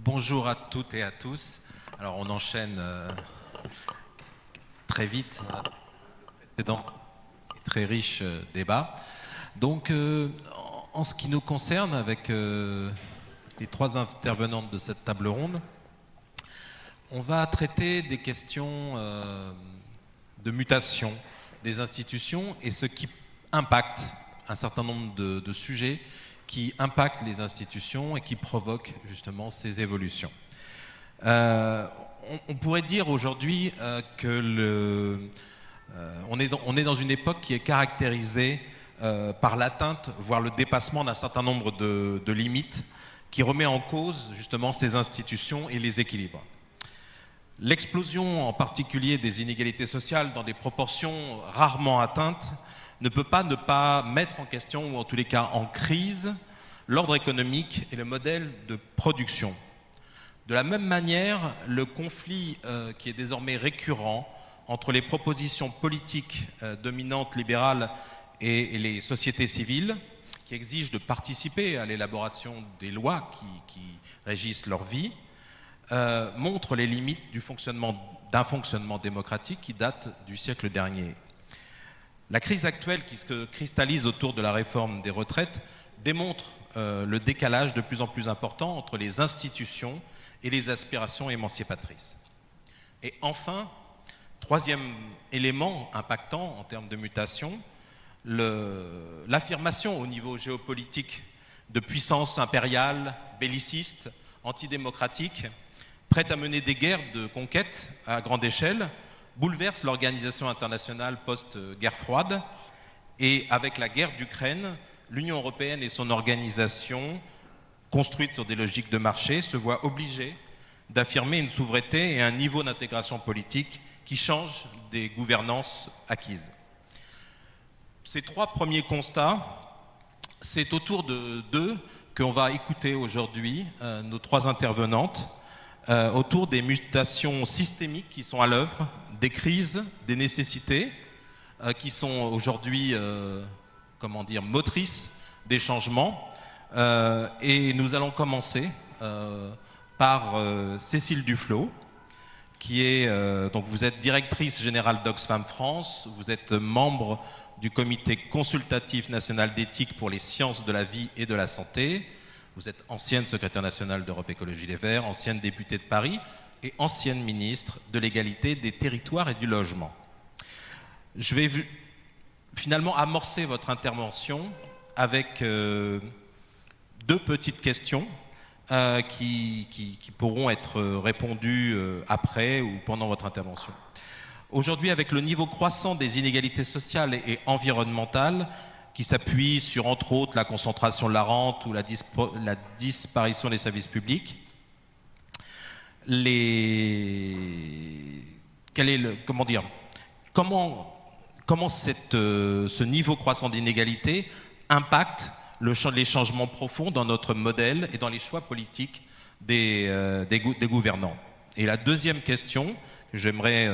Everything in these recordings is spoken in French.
Bonjour à toutes et à tous. Alors on enchaîne très vite le précédent et très riche débat. Donc en ce qui nous concerne, avec les trois intervenantes de cette table ronde, on va traiter des questions de mutation des institutions et ce qui impacte un certain nombre de sujets qui impactent les institutions et qui provoquent justement ces évolutions. On pourrait dire aujourd'hui que on est dans une époque qui est caractérisée par l'atteinte, voire le dépassement d'un certain nombre de limites qui remet en cause justement ces institutions et les équilibres. L'explosion en particulier des inégalités sociales dans des proportions rarement atteintes ne peut pas ne pas mettre en question, ou en tous les cas en crise, l'ordre économique et le modèle de production. De la même manière, le conflit qui est désormais récurrent entre les propositions politiques dominantes libérales et les sociétés civiles, qui exigent de participer à l'élaboration des lois qui régissent leur vie, montre les limites d'un fonctionnement démocratique qui date du siècle dernier. La crise actuelle qui se cristallise autour de la réforme des retraites démontre le décalage de plus en plus important entre les institutions et les aspirations émancipatrices. Et enfin, troisième élément impactant en termes de mutation, l'affirmation au niveau géopolitique de puissances impériales, bellicistes, antidémocratiques, prêtes à mener des guerres de conquête à grande échelle, bouleverse l'organisation internationale post-guerre froide. Et avec la guerre d'Ukraine, l'Union européenne et son organisation, construite sur des logiques de marché, se voient obligées d'affirmer une souveraineté et un niveau d'intégration politique qui changent des gouvernances acquises. Ces trois premiers constats, c'est autour d'eux qu'on va écouter aujourd'hui nos trois intervenantes, autour des mutations systémiques qui sont à l'œuvre, des crises, des nécessités qui sont aujourd'hui motrices des changements. Et nous allons commencer par Cécile Duflot, qui est, donc vous êtes directrice générale d'Oxfam France, vous êtes membre du comité consultatif national d'éthique pour les sciences de la vie et de la santé. Vous êtes ancienne secrétaire nationale d'Europe Écologie Les Verts, ancienne députée de Paris et ancienne ministre de l'égalité des territoires et du logement. Je vais finalement amorcer votre intervention avec deux petites questions qui pourront être répondues après ou pendant votre intervention. Aujourd'hui, avec le niveau croissant des inégalités sociales et environnementales, qui s'appuie sur, entre autres, la concentration de la rente ou la disparition des services publics. Comment ce niveau croissant d'inégalité impacte les changements profonds dans notre modèle et dans les choix politiques des gouvernants? Et la deuxième question que j'aimerais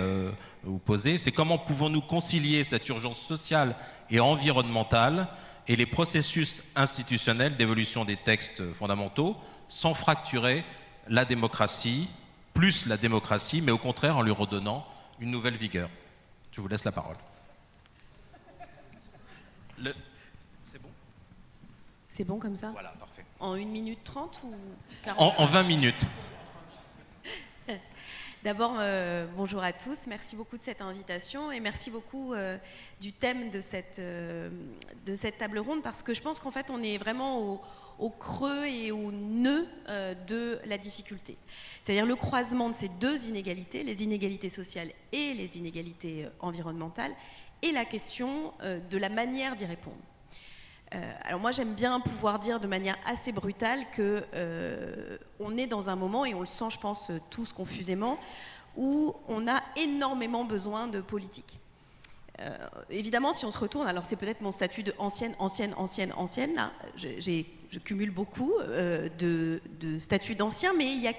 vous poser, c'est comment pouvons-nous concilier cette urgence sociale et environnementale et les processus institutionnels d'évolution des textes fondamentaux sans fracturer la démocratie, mais au contraire en lui redonnant une nouvelle vigueur. Je vous laisse la parole. C'est bon ? C'est bon comme ça ? Voilà, parfait. En 1 minute 30 ou 45 ? En 20 minutes. D'abord, bonjour à tous, merci beaucoup de cette invitation et merci beaucoup du thème de cette table ronde, parce que je pense qu'en fait on est vraiment au creux et au nœud de la difficulté. C'est-à-dire le croisement de ces deux inégalités, les inégalités sociales et les inégalités environnementales, et la question de la manière d'y répondre. Alors moi j'aime bien pouvoir dire de manière assez brutale que on est dans un moment, et on le sent je pense tous confusément, où on a énormément besoin de politique. Évidemment si on se retourne, alors c'est peut-être mon statut de ancienne là, je cumule beaucoup de statuts d'anciens, mais il y a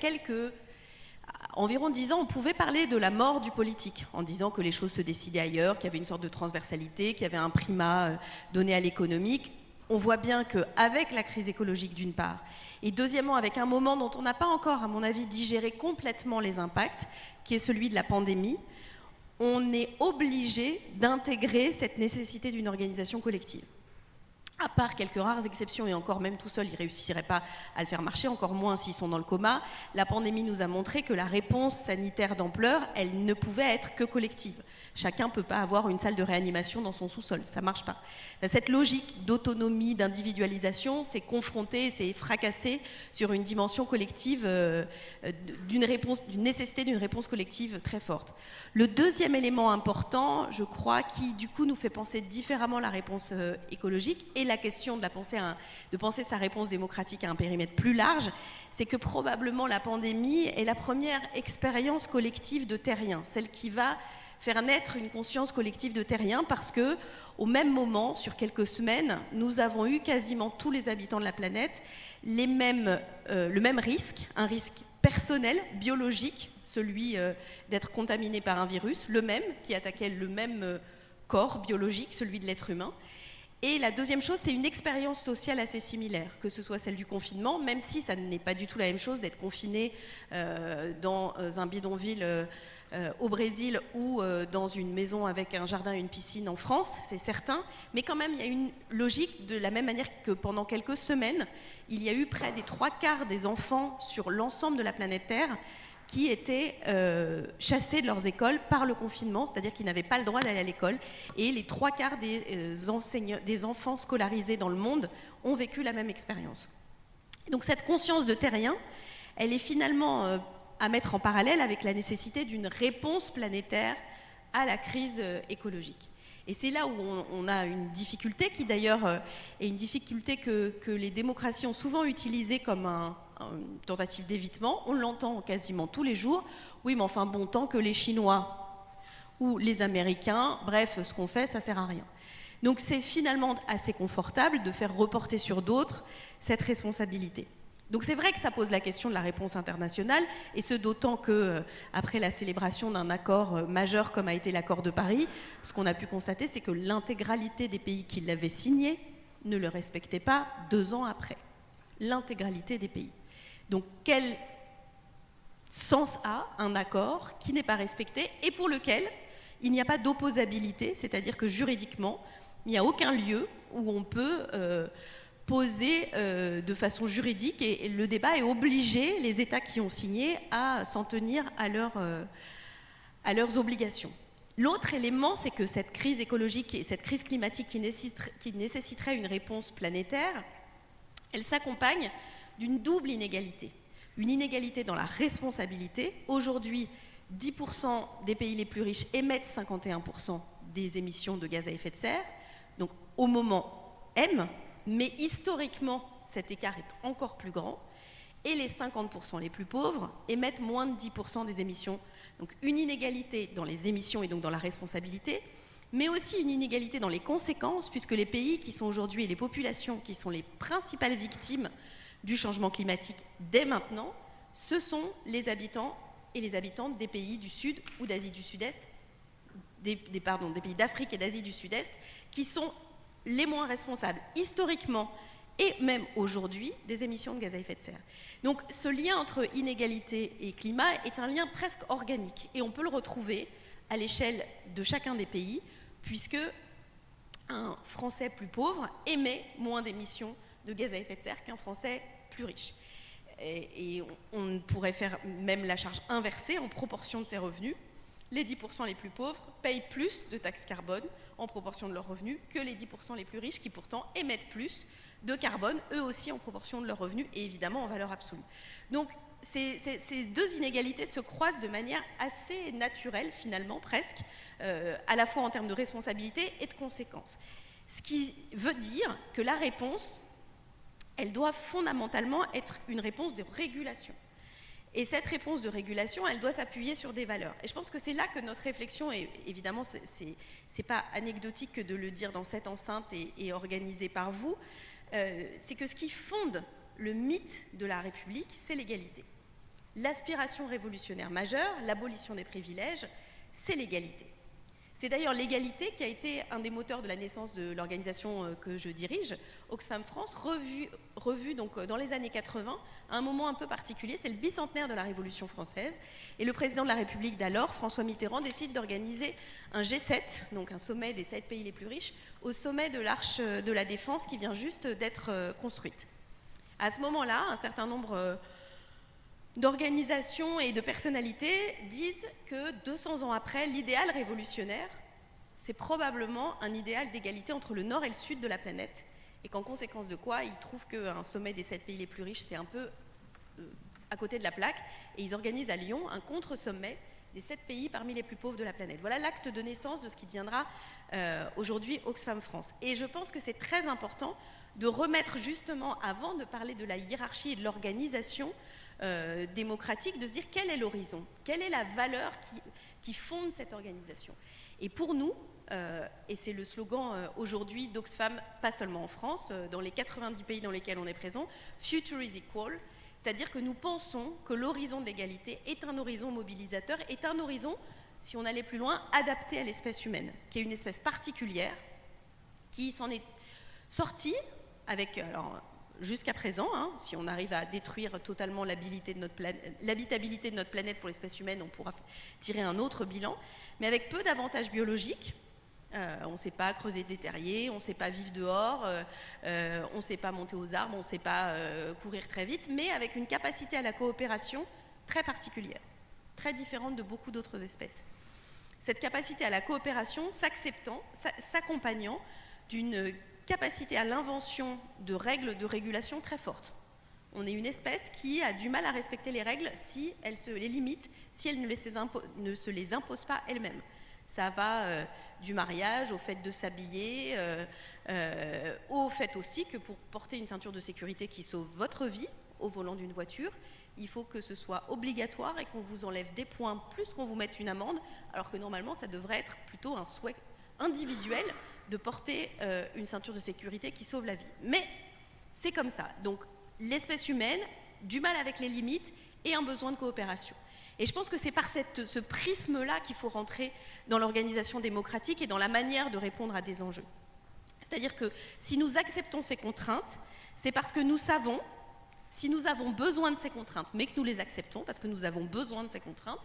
environ 10 ans, on pouvait parler de la mort du politique, en disant que les choses se décidaient ailleurs, qu'il y avait une sorte de transversalité, qu'il y avait un primat donné à l'économique. on voit bien qu'avec la crise écologique d'une part, et deuxièmement avec un moment dont on n'a pas encore, à mon avis, digéré complètement les impacts, qui est celui de la pandémie, on est obligé d'intégrer cette nécessité d'une organisation collective. À part quelques rares exceptions, et encore même tout seul, ils ne réussiraient pas à le faire marcher, encore moins s'ils sont dans le coma, la pandémie nous a montré que la réponse sanitaire d'ampleur, elle ne pouvait être que collective. Chacun ne peut pas avoir une salle de réanimation dans son sous-sol, ça ne marche pas. Cette logique d'autonomie, d'individualisation, c'est confronté, c'est fracassé sur une dimension collective, d'une nécessité d'une réponse collective très forte. Le deuxième élément important, je crois, qui du coup nous fait penser différemment la réponse écologique et la question de penser sa réponse démocratique à un périmètre plus large, c'est que probablement la pandémie est la première expérience collective de terrien, celle qui va faire naître une conscience collective de terrien, parce que au même moment, sur quelques semaines, nous avons eu quasiment tous les habitants de la planète le même risque, un risque personnel, biologique, celui d'être contaminé par un virus, le même, qui attaquait le même corps biologique, celui de l'être humain. Et la deuxième chose, c'est une expérience sociale assez similaire, que ce soit celle du confinement, même si ça n'est pas du tout la même chose d'être confiné dans un bidonville au Brésil ou dans une maison avec un jardin et une piscine en France, c'est certain, mais quand même il y a une logique, de la même manière que pendant quelques semaines, il y a eu près des 3/4 des enfants sur l'ensemble de la planète Terre qui étaient chassés de leurs écoles par le confinement, c'est-à-dire qu'ils n'avaient pas le droit d'aller à l'école, et les 3/4 des enfants scolarisés dans le monde ont vécu la même expérience. Donc cette conscience de terrien, elle est finalement à mettre en parallèle avec la nécessité d'une réponse planétaire à la crise écologique. Et c'est là où on a une difficulté, qui d'ailleurs est une difficulté que les démocraties ont souvent utilisée comme une tentative d'évitement. On l'entend quasiment tous les jours. Oui, mais enfin, bon, tant que les Chinois ou les Américains, bref, ce qu'on fait, ça ne sert à rien. Donc c'est finalement assez confortable de faire reporter sur d'autres cette responsabilité. Donc c'est vrai que ça pose la question de la réponse internationale, et ce d'autant que, après la célébration d'un accord majeur comme a été l'accord de Paris, ce qu'on a pu constater, c'est que l'intégralité des pays qui l'avaient signé ne le respectaient pas 2 ans après. L'intégralité des pays. Donc quel sens a un accord qui n'est pas respecté et pour lequel il n'y a pas d'opposabilité, c'est-à-dire que juridiquement, il n'y a aucun lieu où on peut poser de façon juridique, et le débat est obligé, les États qui ont signé, à s'en tenir à leurs obligations. L'autre élément, c'est que cette crise écologique et cette crise climatique qui nécessiterait une réponse planétaire, elle s'accompagne d'une double inégalité. Une inégalité dans la responsabilité. Aujourd'hui, 10% des pays les plus riches émettent 51% des émissions de gaz à effet de serre, donc au moment M, mais historiquement, cet écart est encore plus grand, et les 50% les plus pauvres émettent moins de 10% des émissions. Donc une inégalité dans les émissions et donc dans la responsabilité, mais aussi une inégalité dans les conséquences, puisque les pays qui sont aujourd'hui, et les populations qui sont les principales victimes du changement climatique dès maintenant, ce sont les habitants et les habitantes des pays du Sud ou d'Asie du Sud-Est, des pays d'Afrique et d'Asie du Sud-Est, qui sont les moins responsables historiquement et même aujourd'hui des émissions de gaz à effet de serre. Donc ce lien entre inégalité et climat est un lien presque organique, et on peut le retrouver à l'échelle de chacun des pays, puisque un Français plus pauvre émet moins d'émissions de gaz à effet de serre qu'un Français plus riche. Et on pourrait faire même la charge inversée en proportion de ses revenus. Les 10% les plus pauvres payent plus de taxes carbone en proportion de leurs revenus que les 10% les plus riches, qui pourtant émettent plus de carbone, eux aussi en proportion de leurs revenus, et évidemment en valeur absolue. Donc ces deux inégalités se croisent de manière assez naturelle, finalement, presque, à la fois en termes de responsabilité et de conséquences. Ce qui veut dire que la réponse, elle doit fondamentalement être une réponse de régulation. Et cette réponse de régulation, elle doit s'appuyer sur des valeurs. Et je pense que c'est là que notre réflexion, et évidemment, c'est pas anecdotique que de le dire dans cette enceinte et organisée par vous, c'est que ce qui fonde le mythe de la République, c'est l'égalité. L'aspiration révolutionnaire majeure, l'abolition des privilèges, c'est l'égalité. C'est d'ailleurs l'égalité qui a été un des moteurs de la naissance de l'organisation que je dirige, Oxfam France, revue donc dans les années 80, à un moment un peu particulier, c'est le bicentenaire de la Révolution française, et le président de la République d'alors, François Mitterrand, décide d'organiser un G7, donc un sommet des 7 pays les plus riches, au sommet de l'Arche de la Défense qui vient juste d'être construite. À ce moment-là, un certain nombre d'organisations et de personnalités disent que 200 ans après, l'idéal révolutionnaire, c'est probablement un idéal d'égalité entre le nord et le sud de la planète, et qu'en conséquence de quoi, ils trouvent qu'un sommet des 7 pays les plus riches, c'est un peu à côté de la plaque, et ils organisent à Lyon un contre-sommet des 7 pays parmi les plus pauvres de la planète. Voilà l'acte de naissance de ce qui deviendra aujourd'hui Oxfam France. Et je pense que c'est très important de remettre justement, avant de parler de la hiérarchie et de l'organisation démocratique, de se dire quel est l'horizon, quelle est la valeur qui fonde cette organisation. Et pour nous, et c'est le slogan aujourd'hui d'Oxfam, pas seulement en France, dans les 90 pays dans lesquels on est présent, Future is equal, c'est-à-dire que nous pensons que l'horizon de l'égalité est un horizon mobilisateur, est un horizon, si on allait plus loin, adapté à l'espèce humaine, qui est une espèce particulière, qui s'en est sortie avec... Alors, jusqu'à présent, si on arrive à détruire totalement l'habitabilité de notre planète pour l'espèce humaine, on pourra tirer un autre bilan, mais avec peu d'avantages biologiques. On ne sait pas creuser des terriers, on ne sait pas vivre dehors, on ne sait pas monter aux arbres, on ne sait pas courir très vite, mais avec une capacité à la coopération très particulière, très différente de beaucoup d'autres espèces. Cette capacité à la coopération s'accompagnant d'une capacité à l'invention de règles de régulation très fortes. On est une espèce qui a du mal à respecter les règles si elle se les limite, si elle ne se les impose pas elle-même. Ça va du mariage au fait de s'habiller, au fait aussi que pour porter une ceinture de sécurité qui sauve votre vie au volant d'une voiture, il faut que ce soit obligatoire et qu'on vous enlève des points plus qu'on vous mette une amende, alors que normalement ça devrait être plutôt un souhait individuel de porter une ceinture de sécurité qui sauve la vie. Mais c'est comme ça. Donc l'espèce humaine, du mal avec les limites et un besoin de coopération. Et je pense que c'est par ce prisme-là qu'il faut rentrer dans l'organisation démocratique et dans la manière de répondre à des enjeux. C'est-à-dire que si nous acceptons ces contraintes, c'est parce que nous savons, si nous avons besoin de ces contraintes, mais que nous les acceptons, parce que nous avons besoin de ces contraintes,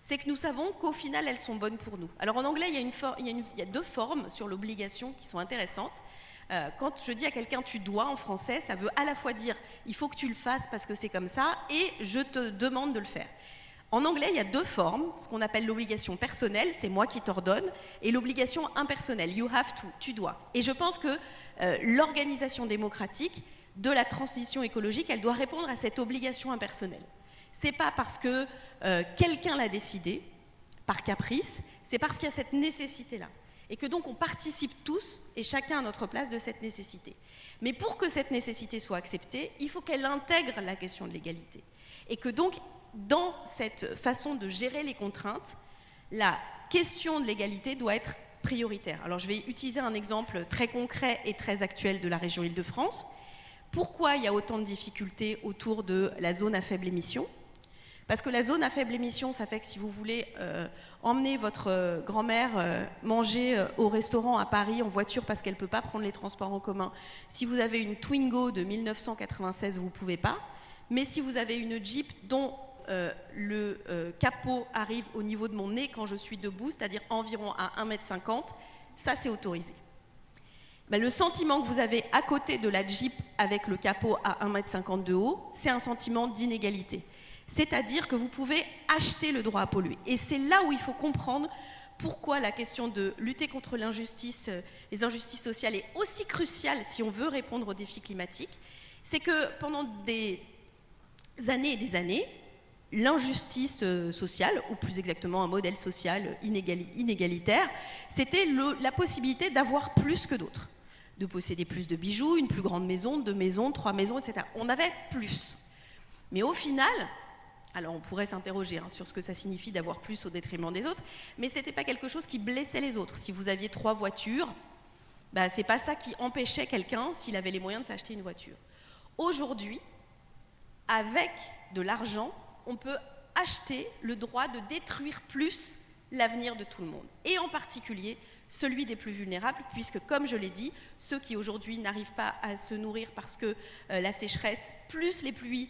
c'est que nous savons qu'au final, elles sont bonnes pour nous. Alors en anglais, il y a deux formes sur l'obligation qui sont intéressantes. Quand je dis à quelqu'un « tu dois » en français, ça veut à la fois dire « il faut que tu le fasses parce que c'est comme ça » et « je te demande de le faire ». En anglais, il y a deux formes, ce qu'on appelle l'obligation personnelle, c'est moi qui t'ordonne, et l'obligation impersonnelle, you have to, tu dois. Et je pense que l'organisation démocratique de la transition écologique, elle doit répondre à cette obligation impersonnelle. C'est pas parce que quelqu'un l'a décidé, par caprice, c'est parce qu'il y a cette nécessité-là. Et que donc on participe tous, et chacun à notre place, de cette nécessité. Mais pour que cette nécessité soit acceptée, il faut qu'elle intègre la question de l'égalité. Et que donc, dans cette façon de gérer les contraintes, la question de l'égalité doit être prioritaire. Alors je vais utiliser un exemple très concret et très actuel de la région Île-de-France. Pourquoi il y a autant de difficultés autour de la zone à faible émission ? Parce que la zone à faible émission, ça fait que si vous voulez emmener votre grand-mère manger au restaurant à Paris en voiture parce qu'elle ne peut pas prendre les transports en commun, si vous avez une Twingo de 1996, vous ne pouvez pas. Mais si vous avez une Jeep dont le capot arrive au niveau de mon nez quand je suis debout, c'est-à-dire environ à 1,50 m, ça c'est autorisé. Ben, le sentiment que vous avez à côté de la Jeep avec le capot à 1,50 m de haut, c'est un sentiment d'inégalité. C'est-à-dire que vous pouvez acheter le droit à polluer. Et c'est là où il faut comprendre pourquoi la question de lutter contre l'injustice, les injustices sociales est aussi cruciale si on veut répondre aux défis climatiques. C'est que pendant des années et des années, l'injustice sociale, ou plus exactement un modèle social inégalitaire, c'était la possibilité d'avoir plus que d'autres, de posséder plus de bijoux, une plus grande maison, 2 maisons, 3 maisons, etc. On avait plus. Mais au final, alors on pourrait s'interroger sur ce que ça signifie d'avoir plus au détriment des autres, mais ce n'était pas quelque chose qui blessait les autres. Si vous aviez 3 voitures, bah, ce n'est pas ça qui empêchait quelqu'un, s'il avait les moyens, de s'acheter une voiture. Aujourd'hui, avec de l'argent, on peut acheter le droit de détruire plus l'avenir de tout le monde, et en particulier celui des plus vulnérables, puisque, comme je l'ai dit, ceux qui aujourd'hui n'arrivent pas à se nourrir parce que la sécheresse, plus les pluies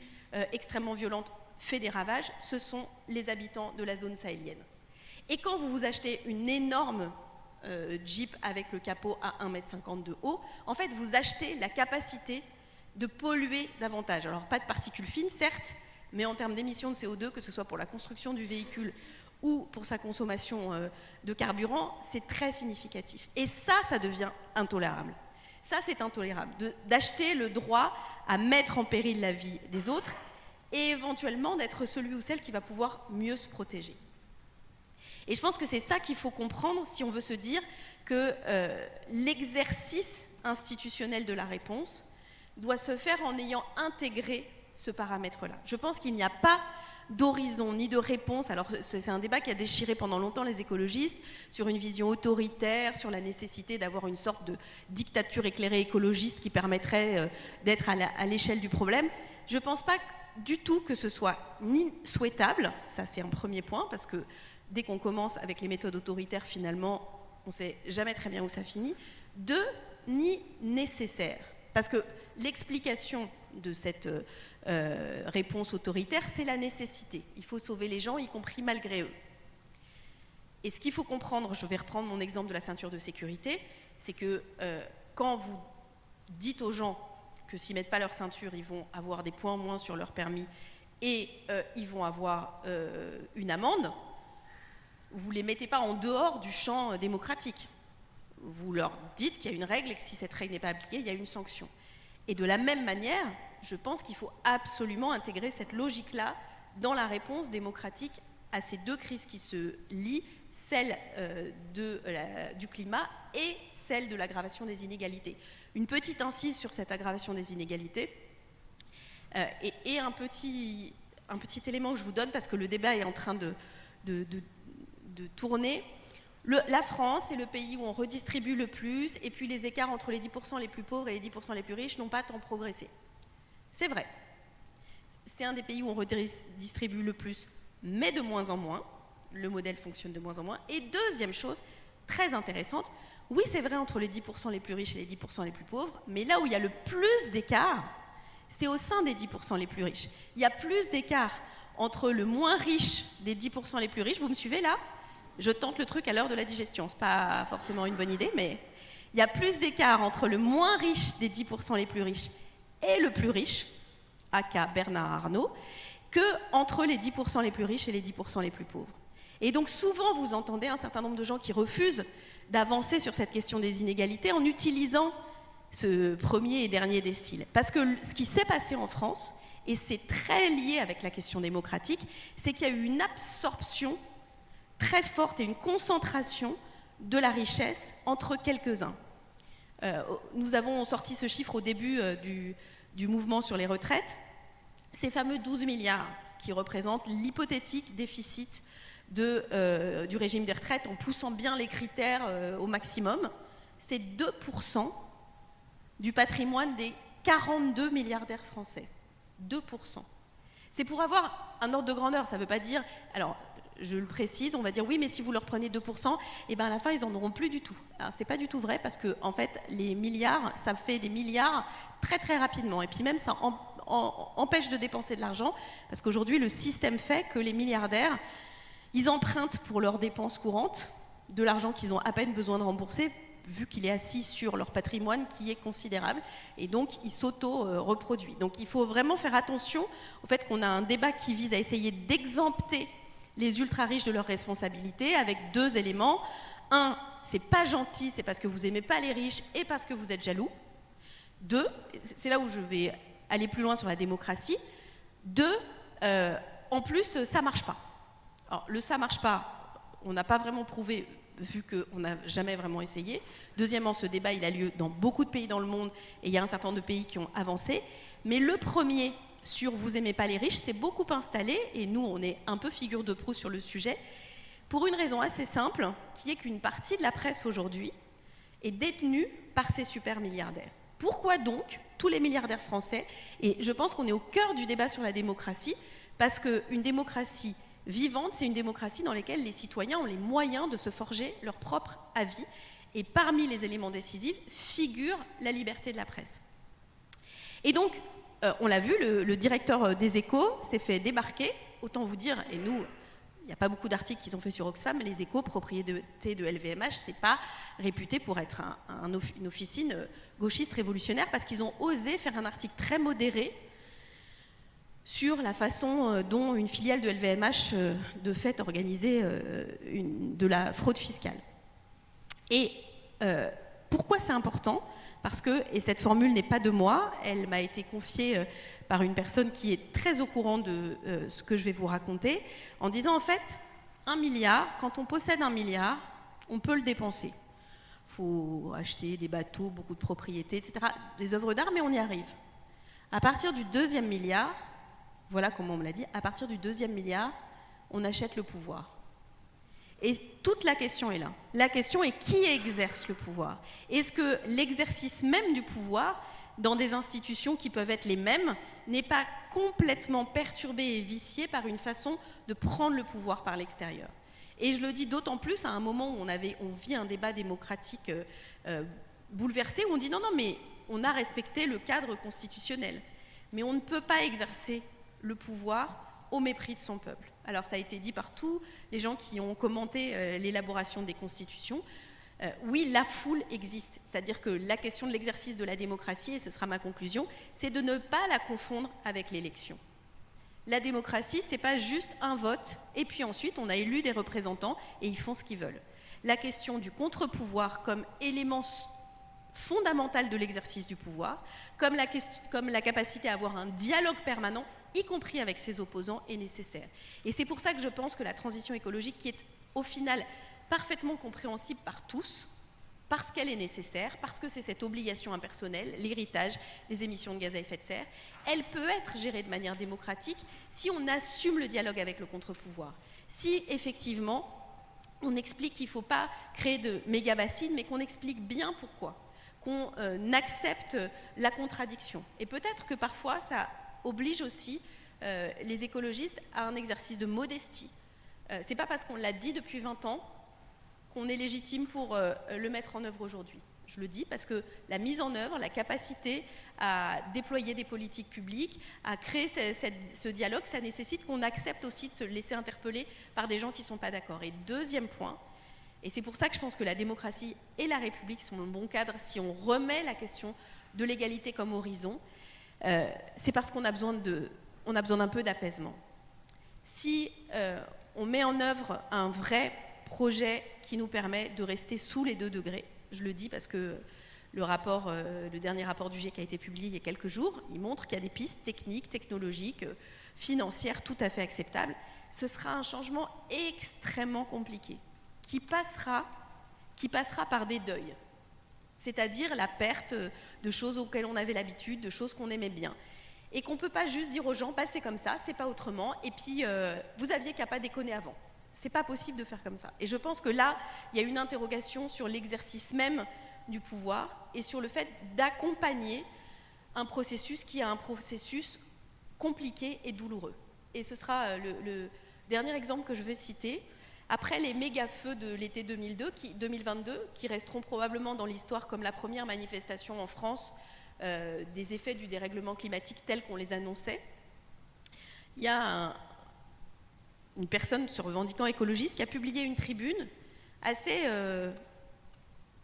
extrêmement violentes, fait des ravages, ce sont les habitants de la zone sahélienne. Et quand vous vous achetez une énorme Jeep avec le capot à 1,50 m de haut, en fait, vous achetez la capacité de polluer davantage. Alors, pas de particules fines, certes, mais en termes d'émissions de CO2, que ce soit pour la construction du véhicule ou pour sa consommation de carburant, c'est très significatif. Et ça devient intolérable. Ça, c'est intolérable, d'acheter le droit à mettre en péril la vie des autres et éventuellement d'être celui ou celle qui va pouvoir mieux se protéger. Et je pense que c'est ça qu'il faut comprendre si on veut se dire que l'exercice institutionnel de la réponse doit se faire en ayant intégré ce paramètre-là. Je pense qu'il n'y a pas d'horizon ni de réponse. Alors c'est un débat qui a déchiré pendant longtemps les écologistes sur une vision autoritaire, sur la nécessité d'avoir une sorte de dictature éclairée écologiste qui permettrait d'être à l'échelle du problème. Je ne pense pas du tout que ce soit ni souhaitable, ça c'est un premier point, parce que dès qu'on commence avec les méthodes autoritaires, finalement, on ne sait jamais très bien où ça finit. Deux, ni nécessaire, parce que l'explication de cette réponse autoritaire, c'est la nécessité. Il faut sauver les gens, y compris malgré eux. Et ce qu'il faut comprendre, je vais reprendre mon exemple de la ceinture de sécurité, c'est que quand vous dites aux gens que s'ils ne mettent pas leur ceinture, ils vont avoir des points en moins sur leur permis et ils vont avoir une amende, vous ne les mettez pas en dehors du champ démocratique. Vous leur dites qu'il y a une règle et que si cette règle n'est pas appliquée, il y a une sanction. Et de la même manière, je pense qu'il faut absolument intégrer cette logique-là dans la réponse démocratique à ces deux crises qui se lient, celle du climat et celle de l'aggravation des inégalités. Une petite incise sur cette aggravation des inégalités et un petit élément que je vous donne parce que le débat est en train de tourner. La France est le pays où on redistribue le plus et puis les écarts entre les 10% les plus pauvres et les 10% les plus riches n'ont pas tant progressé. C'est vrai. C'est un des pays où on redistribue le plus, mais de moins en moins. Le modèle fonctionne de moins en moins. Et deuxième chose, très intéressante, oui, c'est vrai entre les 10% les plus riches et les 10% les plus pauvres, mais là où il y a le plus d'écart, c'est au sein des 10% les plus riches. Il y a plus d'écart entre le moins riche des 10% les plus riches. Vous me suivez là ? Je tente le truc à l'heure de la digestion. C'est pas forcément une bonne idée, mais il y a plus d'écart entre le moins riche des 10% les plus riches et le plus riche, aka Bernard Arnault, que entre les 10% les plus riches et les 10% les plus pauvres. Et donc souvent, vous entendez un certain nombre de gens qui refusent d'avancer sur cette question des inégalités en utilisant ce premier et dernier décile. Parce que ce qui s'est passé en France, et c'est très lié avec la question démocratique, c'est qu'il y a eu une absorption très forte et une concentration de la richesse entre quelques-uns. Nous avons sorti ce chiffre au début du mouvement sur les retraites, ces fameux 12 milliards qui représentent l'hypothétique déficit du régime des retraites en poussant bien les critères au maximum, c'est 2% du patrimoine des 42 milliardaires français. 2%. C'est pour avoir un ordre de grandeur, ça ne veut pas dire... Alors, je le précise, on va dire oui, mais si vous leur prenez 2%, et ben à la fin, ils n'en auront plus du tout. Alors, c'est pas du tout vrai parce que, en fait, les milliards, ça fait des milliards très très rapidement. Et puis même, ça empêche de dépenser de l'argent parce qu'aujourd'hui, le système fait que les milliardaires, ils empruntent pour leurs dépenses courantes de l'argent qu'ils ont à peine besoin de rembourser vu qu'il est assis sur leur patrimoine qui est considérable et donc il s'auto-reproduit. Donc il faut vraiment faire attention au fait qu'on a un débat qui vise à essayer d'exempter les ultra-riches de leurs responsabilités avec deux éléments. Un, c'est pas gentil, c'est parce que vous aimez pas les riches et parce que vous êtes jaloux. Deux, c'est là où je vais aller plus loin sur la démocratie. Deux, en plus, ça marche pas. Alors, le ça marche pas, on n'a pas vraiment prouvé vu qu'on n'a jamais vraiment essayé. Deuxièmement, ce débat, il a lieu dans beaucoup de pays dans le monde et il y a un certain nombre de pays qui ont avancé. Mais le premier, sur « vous aimez pas les riches », c'est beaucoup installé et nous, on est un peu figure de proue sur le sujet pour une raison assez simple, qui est qu'une partie de la presse aujourd'hui est détenue par ces super milliardaires. Pourquoi donc tous les milliardaires français, et je pense qu'on est au cœur du débat sur la démocratie, parce qu'une démocratie vivante, c'est une démocratie dans laquelle les citoyens ont les moyens de se forger leur propre avis. Et parmi les éléments décisifs figure la liberté de la presse. Et donc, on l'a vu, le directeur des Échos s'est fait débarquer, autant vous dire, et nous, il n'y a pas beaucoup d'articles qui sont faits sur Oxfam, mais les Échos, propriété de LVMH, c'est pas réputé pour être une officine gauchiste révolutionnaire, parce qu'ils ont osé faire un article très modéré sur la façon dont une filiale de LVMH, de fait, organisait de la fraude fiscale. Et pourquoi c'est important ? Parce que, et cette formule n'est pas de moi, elle m'a été confiée par une personne qui est très au courant de ce que je vais vous raconter, en disant en fait, 1 milliard, quand on possède 1 milliard, on peut le dépenser. Il faut acheter des bateaux, beaucoup de propriétés, etc., des œuvres d'art, mais on y arrive. À partir du 2e milliard, voilà comment on me l'a dit, à partir du 2e milliard, on achète le pouvoir. Et toute la question est là. La question est qui exerce le pouvoir ? Est-ce que l'exercice même du pouvoir, dans des institutions qui peuvent être les mêmes, n'est pas complètement perturbé et vicié par une façon de prendre le pouvoir par l'extérieur ? Et je le dis d'autant plus à un moment où on vit un débat démocratique bouleversé, où on dit non, mais on a respecté le cadre constitutionnel. Mais on ne peut pas exercer le pouvoir au mépris de son peuple. Alors ça a été dit par tous les gens qui ont commenté l'élaboration des constitutions. Oui, la foule existe. C'est-à-dire que la question de l'exercice de la démocratie, et ce sera ma conclusion, c'est de ne pas la confondre avec l'élection. La démocratie, c'est pas juste un vote, et puis ensuite on a élu des représentants et ils font ce qu'ils veulent. La question du contre-pouvoir comme élément fondamental de l'exercice du pouvoir, comme la capacité à avoir un dialogue permanent, y compris avec ses opposants, est nécessaire. Et c'est pour ça que je pense que la transition écologique, qui est au final parfaitement compréhensible par tous, parce qu'elle est nécessaire, parce que c'est cette obligation impersonnelle, l'héritage des émissions de gaz à effet de serre, elle peut être gérée de manière démocratique si on assume le dialogue avec le contre-pouvoir. Si effectivement on explique qu'il ne faut pas créer de méga-bassines, mais qu'on explique bien pourquoi, qu'on accepte la contradiction. Et peut-être que parfois ça oblige aussi les écologistes à un exercice de modestie. C'est pas parce qu'on l'a dit depuis 20 ans qu'on est légitime pour le mettre en œuvre aujourd'hui. Je le dis parce que la mise en œuvre, la capacité à déployer des politiques publiques, à créer ce dialogue, ça nécessite qu'on accepte aussi de se laisser interpeller par des gens qui ne sont pas d'accord. Et deuxième point, et c'est pour ça que je pense que la démocratie et la République sont le bon cadre si on remet la question de l'égalité comme horizon, c'est parce qu'on a besoin d'un peu d'apaisement. Si on met en œuvre un vrai projet qui nous permet de rester sous les 2 degrés, je le dis parce que le dernier rapport du GIEC qui a été publié il y a quelques jours, il montre qu'il y a des pistes techniques, technologiques, financières tout à fait acceptables. Ce sera un changement extrêmement compliqué qui passera par des deuils. C'est-à-dire la perte de choses auxquelles on avait l'habitude, de choses qu'on aimait bien. Et qu'on ne peut pas juste dire aux gens, bah, c'est comme ça, c'est pas autrement, et puis vous aviez qu'à pas déconner avant. C'est pas possible de faire comme ça. Et je pense que là, il y a une interrogation sur l'exercice même du pouvoir et sur le fait d'accompagner un processus qui est un processus compliqué et douloureux. Et ce sera le dernier exemple que je vais citer. Après les méga-feux de l'été 2022, qui resteront probablement dans l'histoire comme la première manifestation en France des effets du dérèglement climatique tels qu'on les annonçait, il y a une personne se revendiquant écologiste qui a publié une tribune assez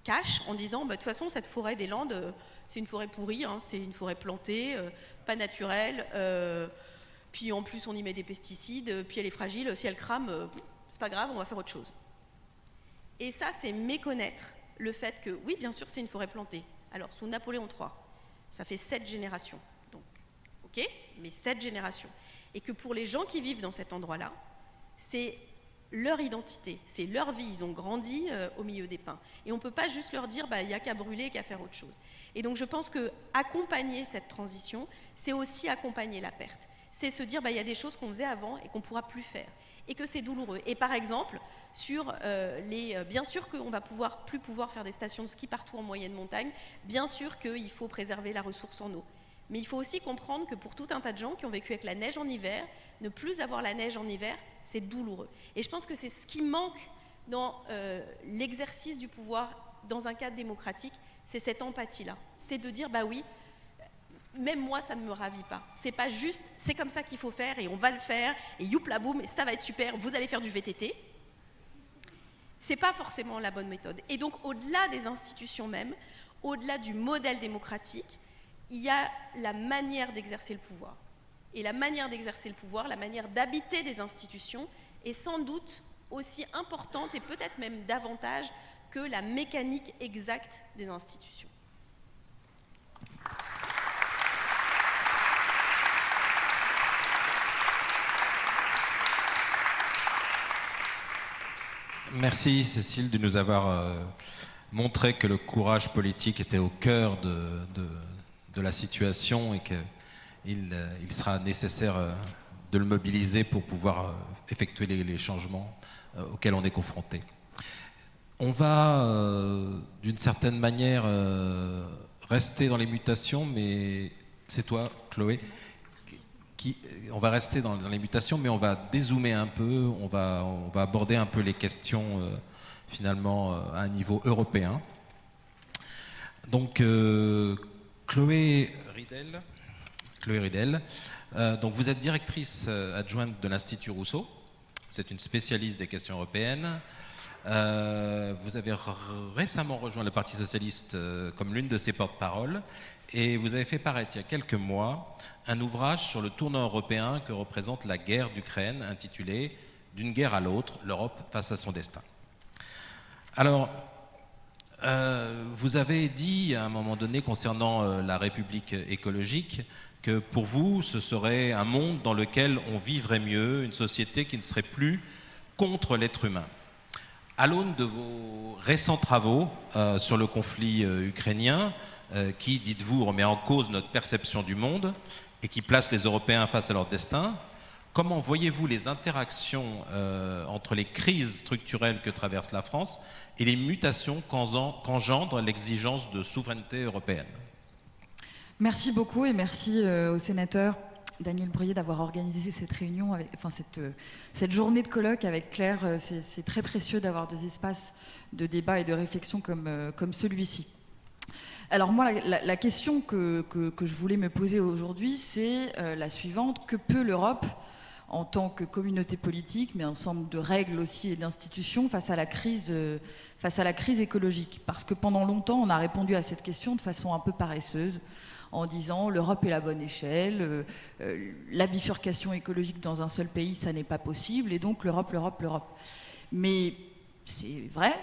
cash en disant de toute façon cette forêt des Landes c'est une forêt pourrie, hein, c'est une forêt plantée, pas naturelle, puis en plus on y met des pesticides, puis elle est fragile, si elle crame, c'est pas grave, on va faire autre chose. Et ça c'est méconnaître le fait que oui bien sûr c'est une forêt plantée. Alors sous Napoléon III, ça fait 7 générations, donc ok, mais 7 générations. Et que pour les gens qui vivent dans cet endroit-là, c'est leur identité, c'est leur vie, ils ont grandi au milieu des pins. Et on ne peut pas juste leur dire, il n'y a qu'à brûler, qu'à faire autre chose. Et donc je pense qu'accompagner cette transition, c'est aussi accompagner la perte. C'est se dire, il y a des choses qu'on faisait avant et qu'on ne pourra plus faire. Et que c'est douloureux. Et par exemple, bien sûr qu'on va plus pouvoir faire des stations de ski partout en moyenne montagne, bien sûr qu'il faut préserver la ressource en eau. Mais il faut aussi comprendre que pour tout un tas de gens qui ont vécu avec la neige en hiver, ne plus avoir la neige en hiver, c'est douloureux. Et je pense que c'est ce qui manque dans l'exercice du pouvoir dans un cadre démocratique, c'est cette empathie-là. C'est de dire, bah oui, même moi, ça ne me ravit pas. C'est pas juste, c'est comme ça qu'il faut faire et on va le faire et youpla boum, ça va être super, vous allez faire du VTT. C'est pas forcément la bonne méthode. Et donc, au-delà des institutions même, au-delà du modèle démocratique, il y a la manière d'exercer le pouvoir. Et la manière d'exercer le pouvoir, la manière d'habiter des institutions est sans doute aussi importante et peut-être même davantage que la mécanique exacte des institutions. Merci Cécile de nous avoir montré que le courage politique était au cœur de la situation et qu'il sera nécessaire de le mobiliser pour pouvoir effectuer les changements auxquels on est confronté. On va d'une certaine manière rester dans les mutations, mais c'est toi, Chloé, on va rester dans les mutations, mais on va dézoomer un peu, on va aborder un peu les questions finalement à un niveau européen. Donc Chloé Ridel, donc vous êtes directrice adjointe de l'Institut Rousseau, vous êtes une spécialiste des questions européennes. Vous avez récemment rejoint le Parti socialiste comme l'une de ses porte-paroles et vous avez fait paraître il y a quelques mois un ouvrage sur le tournant européen que représente la guerre d'Ukraine intitulé « D'une guerre à l'autre, l'Europe face à son destin ». Alors, vous avez dit à un moment donné concernant la République écologique que pour vous ce serait un monde dans lequel on vivrait mieux, une société qui ne serait plus contre l'être humain. À l'aune de vos récents travaux sur le conflit ukrainien, qui, dites-vous, remet en cause notre perception du monde et qui place les Européens face à leur destin, comment voyez-vous les interactions entre les crises structurelles que traverse la France et les mutations qu'engendre l'exigence de souveraineté européenne ? Merci beaucoup et merci au sénateur Daniel Breuiller d'avoir organisé cette réunion, cette journée de colloque avec Claire. C'est très précieux d'avoir des espaces de débat et de réflexion comme celui-ci. Alors moi, la question que je voulais me poser aujourd'hui, c'est la suivante. Que peut l'Europe, en tant que communauté politique, mais ensemble de règles aussi et d'institutions, face à la crise écologique ? Parce que pendant longtemps, on a répondu à cette question de façon un peu paresseuse, en disant l'Europe est la bonne échelle, la bifurcation écologique dans un seul pays, ça n'est pas possible, et donc l'Europe. Mais c'est vrai,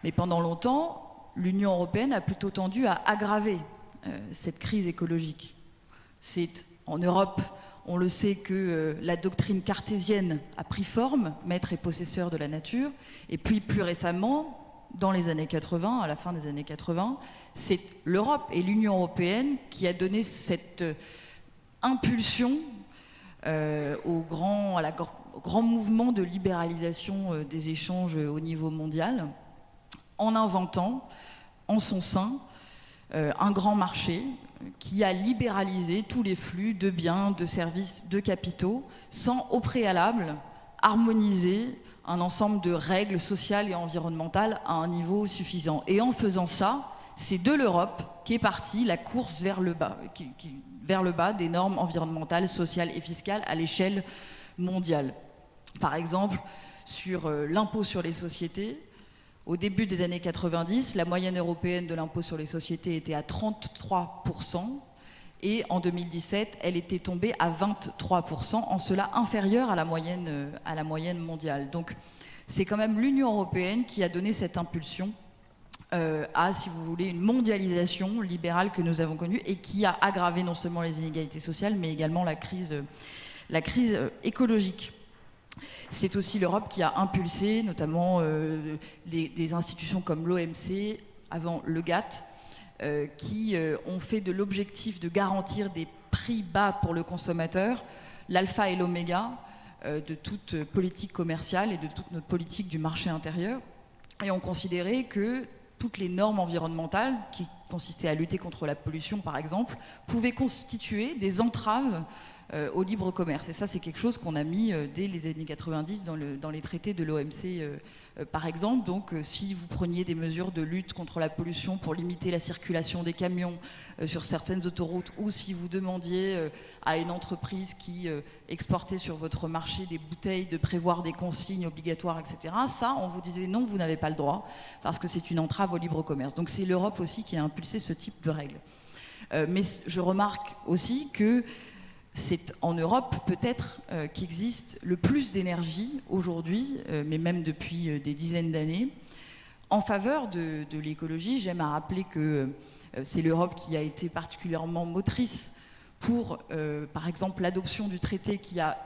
mais pendant longtemps, l'Union européenne a plutôt tendu à aggraver cette crise écologique. C'est en Europe, on le sait, que la doctrine cartésienne a pris forme, maître et possesseur de la nature, et puis plus récemment, dans les années 80, à la fin des années 80, c'est l'Europe et l'Union européenne qui a donné cette impulsion au grand mouvement de libéralisation des échanges au niveau mondial, en inventant en son sein un grand marché qui a libéralisé tous les flux de biens, de services, de capitaux, sans au préalable harmoniser un ensemble de règles sociales et environnementales à un niveau suffisant. Et en faisant ça, c'est de l'Europe qu'est partie la course vers le bas des normes environnementales, sociales et fiscales à l'échelle mondiale. Par exemple, sur l'impôt sur les sociétés, au début des années 90, la moyenne européenne de l'impôt sur les sociétés était à 33%, et en 2017, elle était tombée à 23%, en cela inférieure à la moyenne mondiale. Donc c'est quand même l'Union européenne qui a donné cette impulsion à, si vous voulez, une mondialisation libérale que nous avons connue et qui a aggravé non seulement les inégalités sociales, mais également la crise écologique. C'est aussi l'Europe qui a impulsé notamment des institutions comme l'OMC, avant le GATT, qui ont fait de l'objectif de garantir des prix bas pour le consommateur l'alpha et l'oméga de toute politique commerciale et de toute notre politique du marché intérieur, et ont considéré que toutes les normes environnementales qui consistaient à lutter contre la pollution, par exemple, pouvaient constituer des entraves au libre commerce. Et ça, c'est quelque chose qu'on a mis dès les années 90 dans les traités de l'OMC, par exemple. Donc, si vous preniez des mesures de lutte contre la pollution pour limiter la circulation des camions sur certaines autoroutes, ou si vous demandiez à une entreprise qui exportait sur votre marché des bouteilles de prévoir des consignes obligatoires, etc., ça, on vous disait non, vous n'avez pas le droit, parce que c'est une entrave au libre commerce. Donc, c'est l'Europe aussi qui a impulsé ce type de règles. Mais je remarque aussi que c'est en Europe peut-être qu'existe le plus d'énergie aujourd'hui, mais même depuis des dizaines d'années, en faveur de l'écologie. J'aime à rappeler que c'est l'Europe qui a été particulièrement motrice pour, par exemple, l'adoption du traité qui a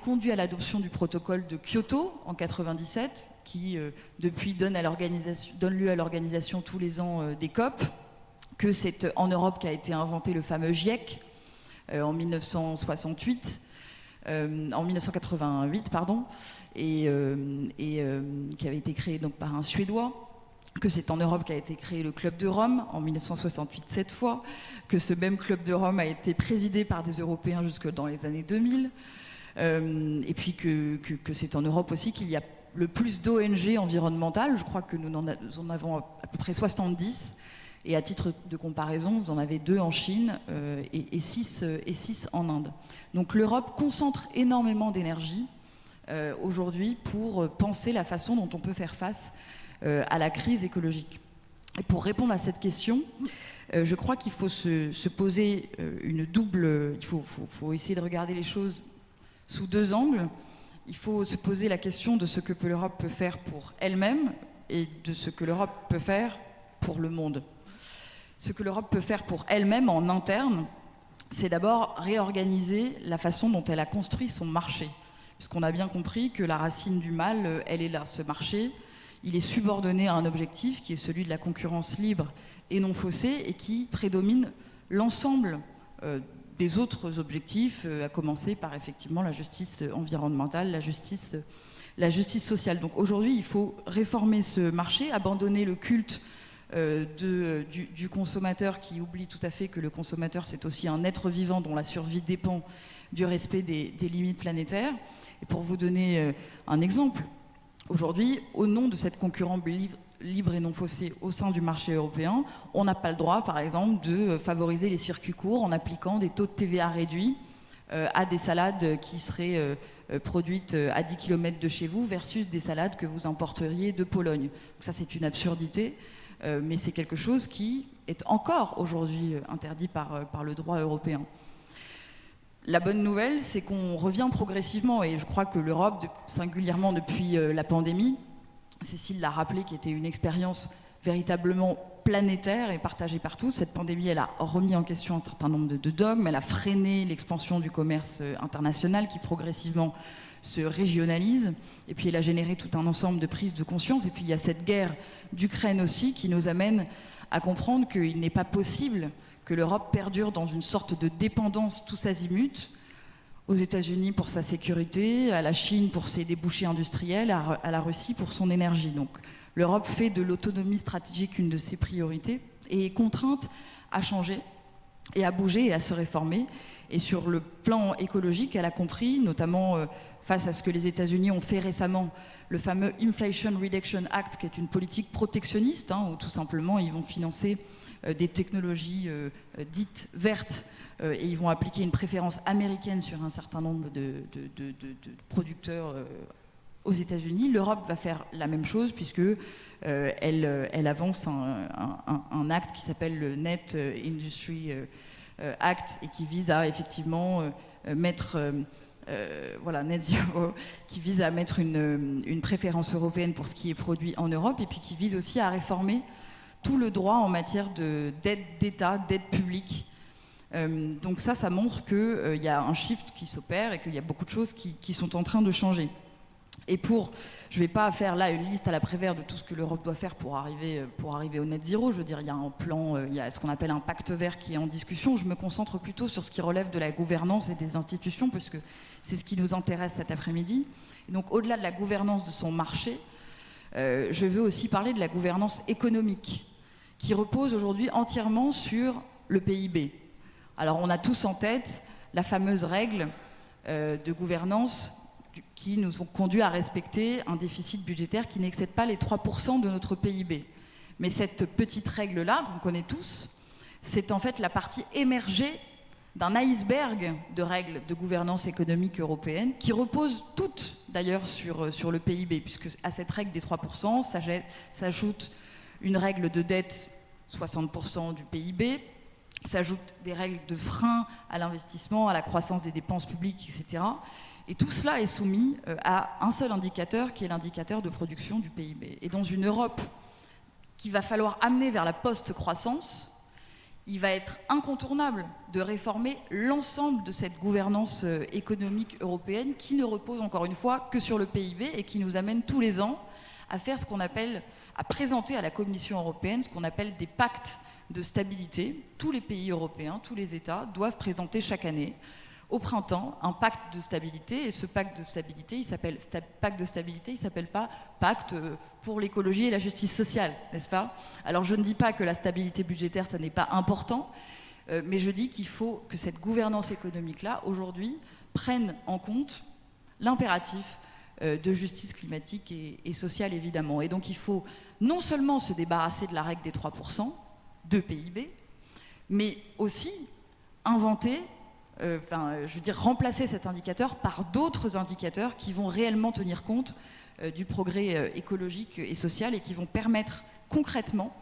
conduit à l'adoption du protocole de Kyoto en 1997, qui depuis donne lieu à l'organisation tous les ans des COP, que c'est en Europe qu'a été inventé le fameux GIEC, en 1988, en 1988, pardon, et qui avait été créé donc par un Suédois, que c'est en Europe qu'a été créé le Club de Rome en 1968 cette fois, que ce même Club de Rome a été présidé par des Européens jusque dans les années 2000, et puis que c'est en Europe aussi qu'il y a le plus d'ONG environnementales. Je crois que nous en avons à peu près 70. Et à titre de comparaison, vous en avez 2 en Chine et 6 en Inde. Donc l'Europe concentre énormément d'énergie aujourd'hui pour penser la façon dont on peut faire face à la crise écologique. Et pour répondre à cette question, je crois qu'il faut se poser une double... Il faut essayer de regarder les choses sous 2 angles. Il faut se poser la question de ce que l'Europe peut faire pour elle-même et de ce que l'Europe peut faire pour le monde. Ce que l'Europe peut faire pour elle-même en interne, c'est d'abord réorganiser la façon dont elle a construit son marché. Puisqu'on a bien compris que la racine du mal, elle est là. Ce marché, il est subordonné à un objectif qui est celui de la concurrence libre et non faussée et qui prédomine l'ensemble des autres objectifs, à commencer par effectivement la justice environnementale, la justice sociale. Donc aujourd'hui, il faut réformer ce marché, abandonner le culte du consommateur qui oublie tout à fait que le consommateur c'est aussi un être vivant dont la survie dépend du respect des limites planétaires. Et pour vous donner un exemple, aujourd'hui, au nom de cette concurrence libre et non faussée au sein du marché européen, on n'a pas le droit, par exemple, de favoriser les circuits courts en appliquant des taux de TVA réduits à des salades qui seraient produites à 10 km de chez vous versus des salades que vous importeriez de Pologne. Donc ça, c'est une absurdité. Mais c'est quelque chose qui est encore aujourd'hui interdit par le droit européen. La bonne nouvelle, c'est qu'on revient progressivement, et je crois que l'Europe, singulièrement depuis la pandémie, Cécile l'a rappelé, qui était une expérience véritablement planétaire et partagée par tous. Cette pandémie, elle a remis en question un certain nombre de dogmes, elle a freiné l'expansion du commerce international qui progressivement se régionalise, et puis elle a généré tout un ensemble de prises de conscience. Et puis il y a cette guerre d'Ukraine aussi qui nous amène à comprendre qu'il n'est pas possible que l'Europe perdure dans une sorte de dépendance tous azimuts, aux États-Unis pour sa sécurité, à la Chine pour ses débouchés industriels, à la Russie pour son énergie. Donc l'Europe fait de l'autonomie stratégique une de ses priorités et est contrainte à changer et à bouger et à se réformer. Et sur le plan écologique, elle a compris, notamment face à ce que les États-Unis ont fait récemment, le fameux Inflation Reduction Act, qui est une politique protectionniste, où tout simplement ils vont financer des technologies dites vertes et ils vont appliquer une préférence américaine sur un certain nombre de producteurs aux États-Unis. L'Europe va faire la même chose puisque elle avance un acte qui s'appelle le Net Industry Act et qui vise à effectivement mettre Net Zero, qui vise à mettre une préférence européenne pour ce qui est produit en Europe, et puis qui vise aussi à réformer tout le droit en matière d'aide d'État, d'aide publique. Donc ça montre qu'il y a un shift qui s'opère et qu'il y a beaucoup de choses qui sont en train de changer. Et je ne vais pas faire là une liste à la Prévert de tout ce que l'Europe doit faire pour arriver au net zéro. Je veux dire, il y a un plan, il y a ce qu'on appelle un pacte vert qui est en discussion. Je me concentre plutôt sur ce qui relève de la gouvernance et des institutions, parce que c'est ce qui nous intéresse cet après-midi. Et donc, au-delà de la gouvernance de son marché, Je veux aussi parler de la gouvernance économique, qui repose aujourd'hui entièrement sur le PIB. Alors on a tous en tête la fameuse règle de gouvernance qui nous ont conduit à respecter un déficit budgétaire qui n'excède pas les 3% de notre PIB. Mais cette petite règle-là, qu'on connaît tous, c'est en fait la partie émergée d'un iceberg de règles de gouvernance économique européenne qui reposent toutes d'ailleurs sur le PIB, puisque à cette règle des 3% s'ajoute une règle de dette 60% du PIB, s'ajoutent des règles de frein à l'investissement, à la croissance des dépenses publiques, etc. Et tout cela est soumis à un seul indicateur qui est l'indicateur de production du PIB. Et dans une Europe qu'il va falloir amener vers la post-croissance, il va être incontournable de réformer l'ensemble de cette gouvernance économique européenne qui ne repose encore une fois que sur le PIB et qui nous amène tous les ans à faire ce qu'on appelle, à présenter à la Commission européenne ce qu'on appelle des pactes de stabilité. Tous les pays européens, tous les États doivent présenter chaque année au printemps un pacte de stabilité, et ce pacte de stabilité, il s'appelle pacte de stabilité, il s'appelle pas pacte pour l'écologie et la justice sociale, n'est-ce pas? Alors je ne dis pas que la stabilité budgétaire, ça n'est pas important, mais je dis qu'il faut que cette gouvernance économique-là, aujourd'hui, prenne en compte l'impératif de justice climatique et sociale, évidemment. Et donc il faut non seulement se débarrasser de la règle des 3% de PIB, mais aussi inventer, remplacer cet indicateur par d'autres indicateurs qui vont réellement tenir compte du progrès écologique et social et qui vont permettre concrètement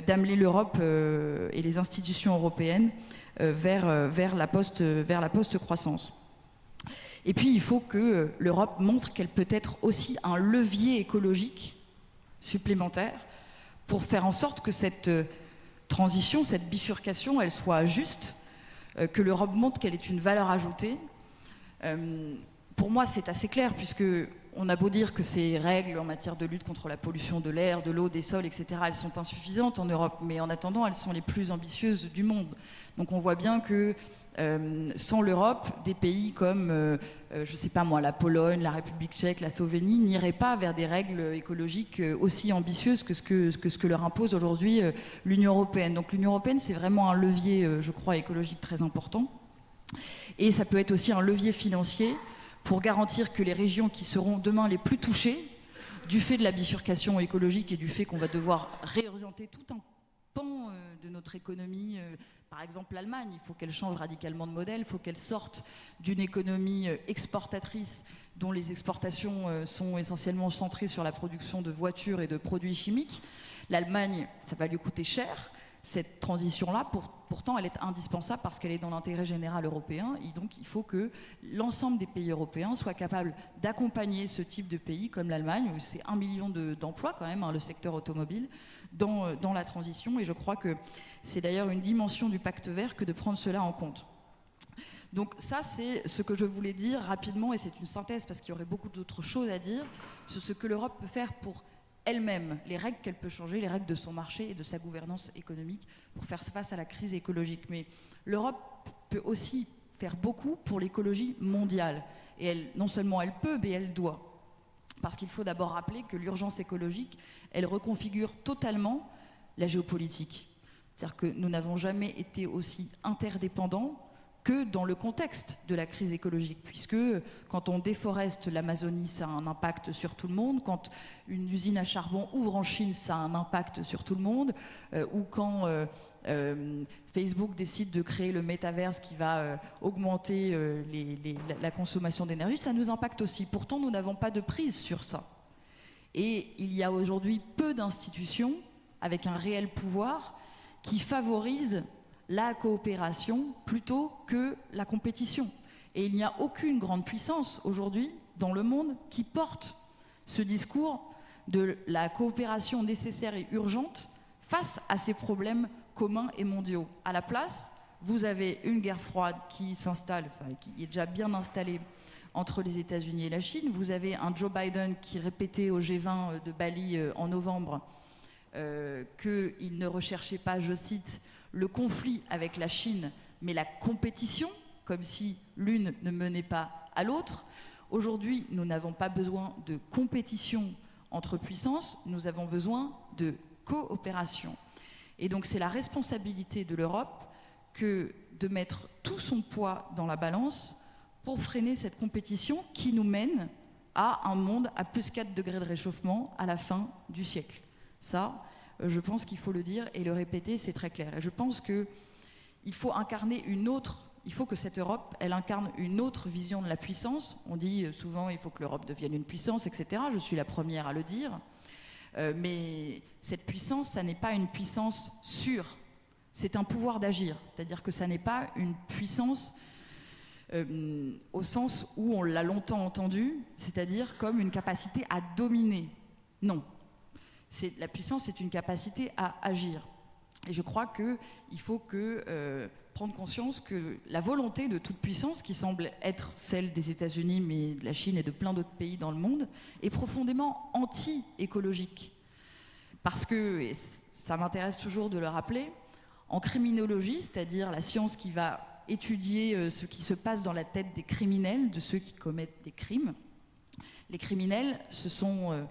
d'amener l'Europe et les institutions européennes vers la post-croissance. Et puis il faut que l'Europe montre qu'elle peut être aussi un levier écologique supplémentaire pour faire en sorte que cette transition, cette bifurcation, elle soit juste, que l'Europe montre qu'elle est une valeur ajoutée. Pour moi, c'est assez clair, puisque on a beau dire que ces règles en matière de lutte contre la pollution de l'air, de l'eau, des sols, etc., elles sont insuffisantes en Europe, mais en attendant, elles sont les plus ambitieuses du monde. Donc on voit bien que sans l'Europe, des pays comme, je sais pas moi, la Pologne, la République tchèque, la Slovénie n'iraient pas vers des règles écologiques aussi ambitieuses que ce que leur impose aujourd'hui l'Union européenne. Donc l'Union européenne, c'est vraiment un levier, je crois, écologique très important. Et ça peut être aussi un levier financier pour garantir que les régions qui seront demain les plus touchées, du fait de la bifurcation écologique et du fait qu'on va devoir réorienter tout un pan de notre économie. Par exemple, l'Allemagne, il faut qu'elle change radicalement de modèle, il faut qu'elle sorte d'une économie exportatrice dont les exportations sont essentiellement centrées sur la production de voitures et de produits chimiques. L'Allemagne, ça va lui coûter cher, cette transition-là, pourtant elle est indispensable parce qu'elle est dans l'intérêt général européen, et donc il faut que l'ensemble des pays européens soient capables d'accompagner ce type de pays comme l'Allemagne, où c'est 1 million d'emplois quand même, le secteur automobile, dans la transition, et je crois que c'est d'ailleurs une dimension du pacte vert que de prendre cela en compte. Donc ça, c'est ce que je voulais dire rapidement, et c'est une synthèse parce qu'il y aurait beaucoup d'autres choses à dire sur ce que l'Europe peut faire pour elle-même, les règles qu'elle peut changer, les règles de son marché et de sa gouvernance économique pour faire face à la crise écologique. Mais l'Europe peut aussi faire beaucoup pour l'écologie mondiale, et elle, non seulement elle peut, mais elle doit. Parce qu'il faut d'abord rappeler que l'urgence écologique, elle reconfigure totalement la géopolitique. C'est-à-dire que nous n'avons jamais été aussi interdépendants que dans le contexte de la crise écologique, puisque quand on déforeste l'Amazonie, ça a un impact sur tout le monde, quand une usine à charbon ouvre en Chine, ça a un impact sur tout le monde, ou quand Facebook décide de créer le métaverse qui va augmenter la consommation d'énergie, ça nous impacte aussi. Pourtant, nous n'avons pas de prise sur ça. Et il y a aujourd'hui peu d'institutions avec un réel pouvoir qui favorisent la coopération plutôt que la compétition. Et il n'y a aucune grande puissance aujourd'hui dans le monde qui porte ce discours de la coopération nécessaire et urgente face à ces problèmes communs et mondiaux. À la place, vous avez une guerre froide qui s'installe, enfin qui est déjà bien installée entre les États-Unis et la Chine. Vous avez un Joe Biden qui répétait au G20 de Bali en novembre qu'il ne recherchait pas, je cite, le conflit avec la Chine, mais la compétition, comme si l'une ne menait pas à l'autre. Aujourd'hui, nous n'avons pas besoin de compétition entre puissances, nous avons besoin de coopération. Et donc c'est la responsabilité de l'Europe que de mettre tout son poids dans la balance pour freiner cette compétition qui nous mène à un monde à plus 4 degrés de réchauffement à la fin du siècle. Ça, je pense qu'il faut le dire et le répéter, c'est très clair. Et je pense qu'il faut incarner il faut que cette Europe, elle incarne une autre vision de la puissance. On dit souvent il faut que l'Europe devienne une puissance, etc. Je suis la première à le dire. Mais cette puissance, ça n'est pas une puissance sûre. C'est un pouvoir d'agir. C'est-à-dire que ça n'est pas une puissance au sens où on l'a longtemps entendu, c'est-à-dire comme une capacité à dominer. Non. La puissance, c'est une capacité à agir. Et je crois qu'il faut prendre conscience que la volonté de toute puissance, qui semble être celle des États-Unis, mais de la Chine et de plein d'autres pays dans le monde, est profondément anti-écologique. Parce que, et ça m'intéresse toujours de le rappeler, en criminologie, c'est-à-dire la science qui va étudier ce qui se passe dans la tête des criminels, de ceux qui commettent des crimes, les criminels, ce sont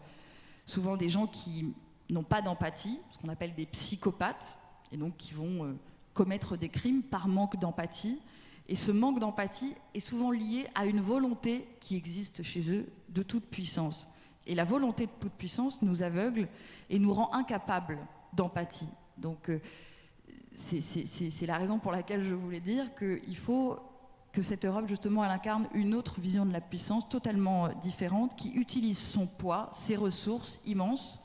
souvent des gens qui n'ont pas d'empathie, ce qu'on appelle des psychopathes, et donc qui vont commettre des crimes par manque d'empathie. Et ce manque d'empathie est souvent lié à une volonté qui existe chez eux de toute puissance. Et la volonté de toute puissance nous aveugle et nous rend incapables d'empathie. Donc c'est la raison pour laquelle je voulais dire qu'il faut que cette Europe, justement, elle incarne une autre vision de la puissance totalement différente, qui utilise son poids, ses ressources immenses,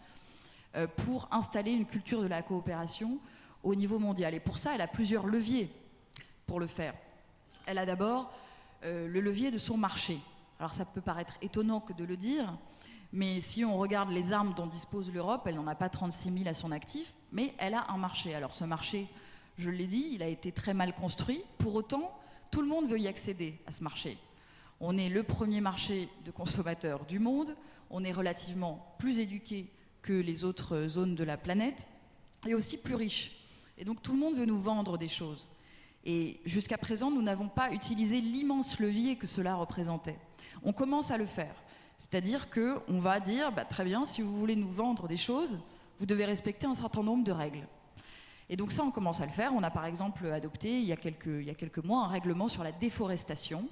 pour installer une culture de la coopération au niveau mondial. Et pour ça, elle a plusieurs leviers pour le faire. Elle a d'abord le levier de son marché. Alors ça peut paraître étonnant que de le dire, mais si on regarde les armes dont dispose l'Europe, elle n'en a pas 36 000 à son actif, mais elle a un marché. Alors ce marché, je l'ai dit, il a été très mal construit. Pour autant, tout le monde veut y accéder à ce marché. On est le premier marché de consommateurs du monde, on est relativement plus éduqué que les autres zones de la planète, et aussi plus riche. Et donc tout le monde veut nous vendre des choses. Et jusqu'à présent, nous n'avons pas utilisé l'immense levier que cela représentait. On commence à le faire. C'est-à-dire qu'on va dire, très bien, si vous voulez nous vendre des choses, vous devez respecter un certain nombre de règles. Et donc ça, on commence à le faire. On a par exemple adopté, il y a quelques mois, un règlement sur la déforestation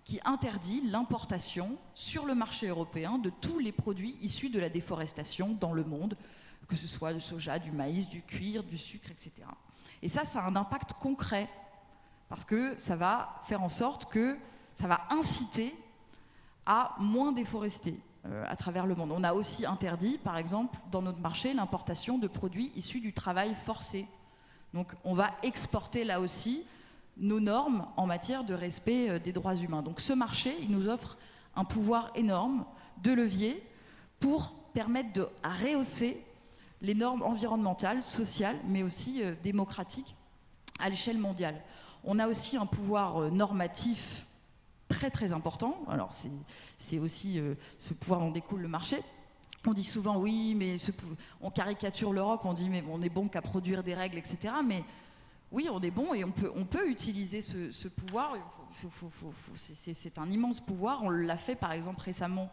qui interdit l'importation sur le marché européen de tous les produits issus de la déforestation dans le monde, que ce soit du soja, du maïs, du cuir, du sucre, etc. Et ça a un impact concret, parce que ça va faire en sorte que ça va inciter à moins déforester à travers le monde. On a aussi interdit, par exemple, dans notre marché, l'importation de produits issus du travail forcé. Donc on va exporter là aussi nos normes en matière de respect des droits humains. Donc ce marché, il nous offre un pouvoir énorme de levier pour permettre de rehausser les normes environnementales, sociales, mais aussi démocratiques à l'échelle mondiale. On a aussi un pouvoir normatif très très important. Alors c'est aussi ce pouvoir dont découle le marché. On dit souvent oui, mais on caricature l'Europe, on dit mais on est bon qu'à produire des règles, etc. Mais oui, on est bon et on peut utiliser ce pouvoir. C'est un immense pouvoir. On l'a fait par exemple récemment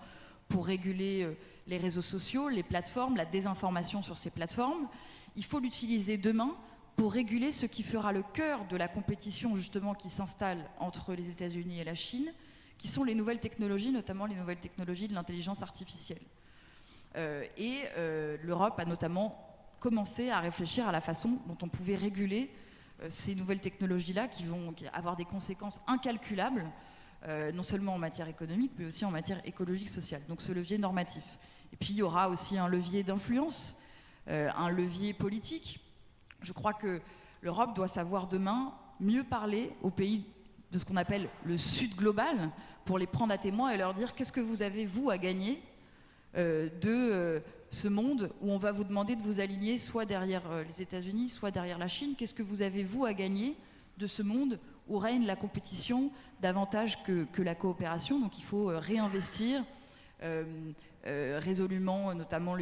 pour réguler les réseaux sociaux, les plateformes, la désinformation sur ces plateformes. Il faut l'utiliser demain pour réguler ce qui fera le cœur de la compétition justement qui s'installe entre les États-Unis et la Chine, qui sont les nouvelles technologies, notamment les nouvelles technologies de l'intelligence artificielle. L'Europe a notamment commencé à réfléchir à la façon dont on pouvait réguler ces nouvelles technologies-là qui vont avoir des conséquences incalculables, non seulement en matière économique, mais aussi en matière écologique, sociale. Donc ce levier normatif. Et puis il y aura aussi un levier d'influence, un levier politique. Je crois que l'Europe doit savoir demain mieux parler aux pays de ce qu'on appelle le Sud global pour les prendre à témoin et leur dire qu'est-ce que vous avez, vous, à gagner de ce monde où on va vous demander de vous aligner soit derrière les États-Unis, soit derrière la Chine. Qu'est-ce que vous avez, vous, à gagner de ce monde où règne la compétition davantage que la coopération. Donc il faut réinvestir résolument, notamment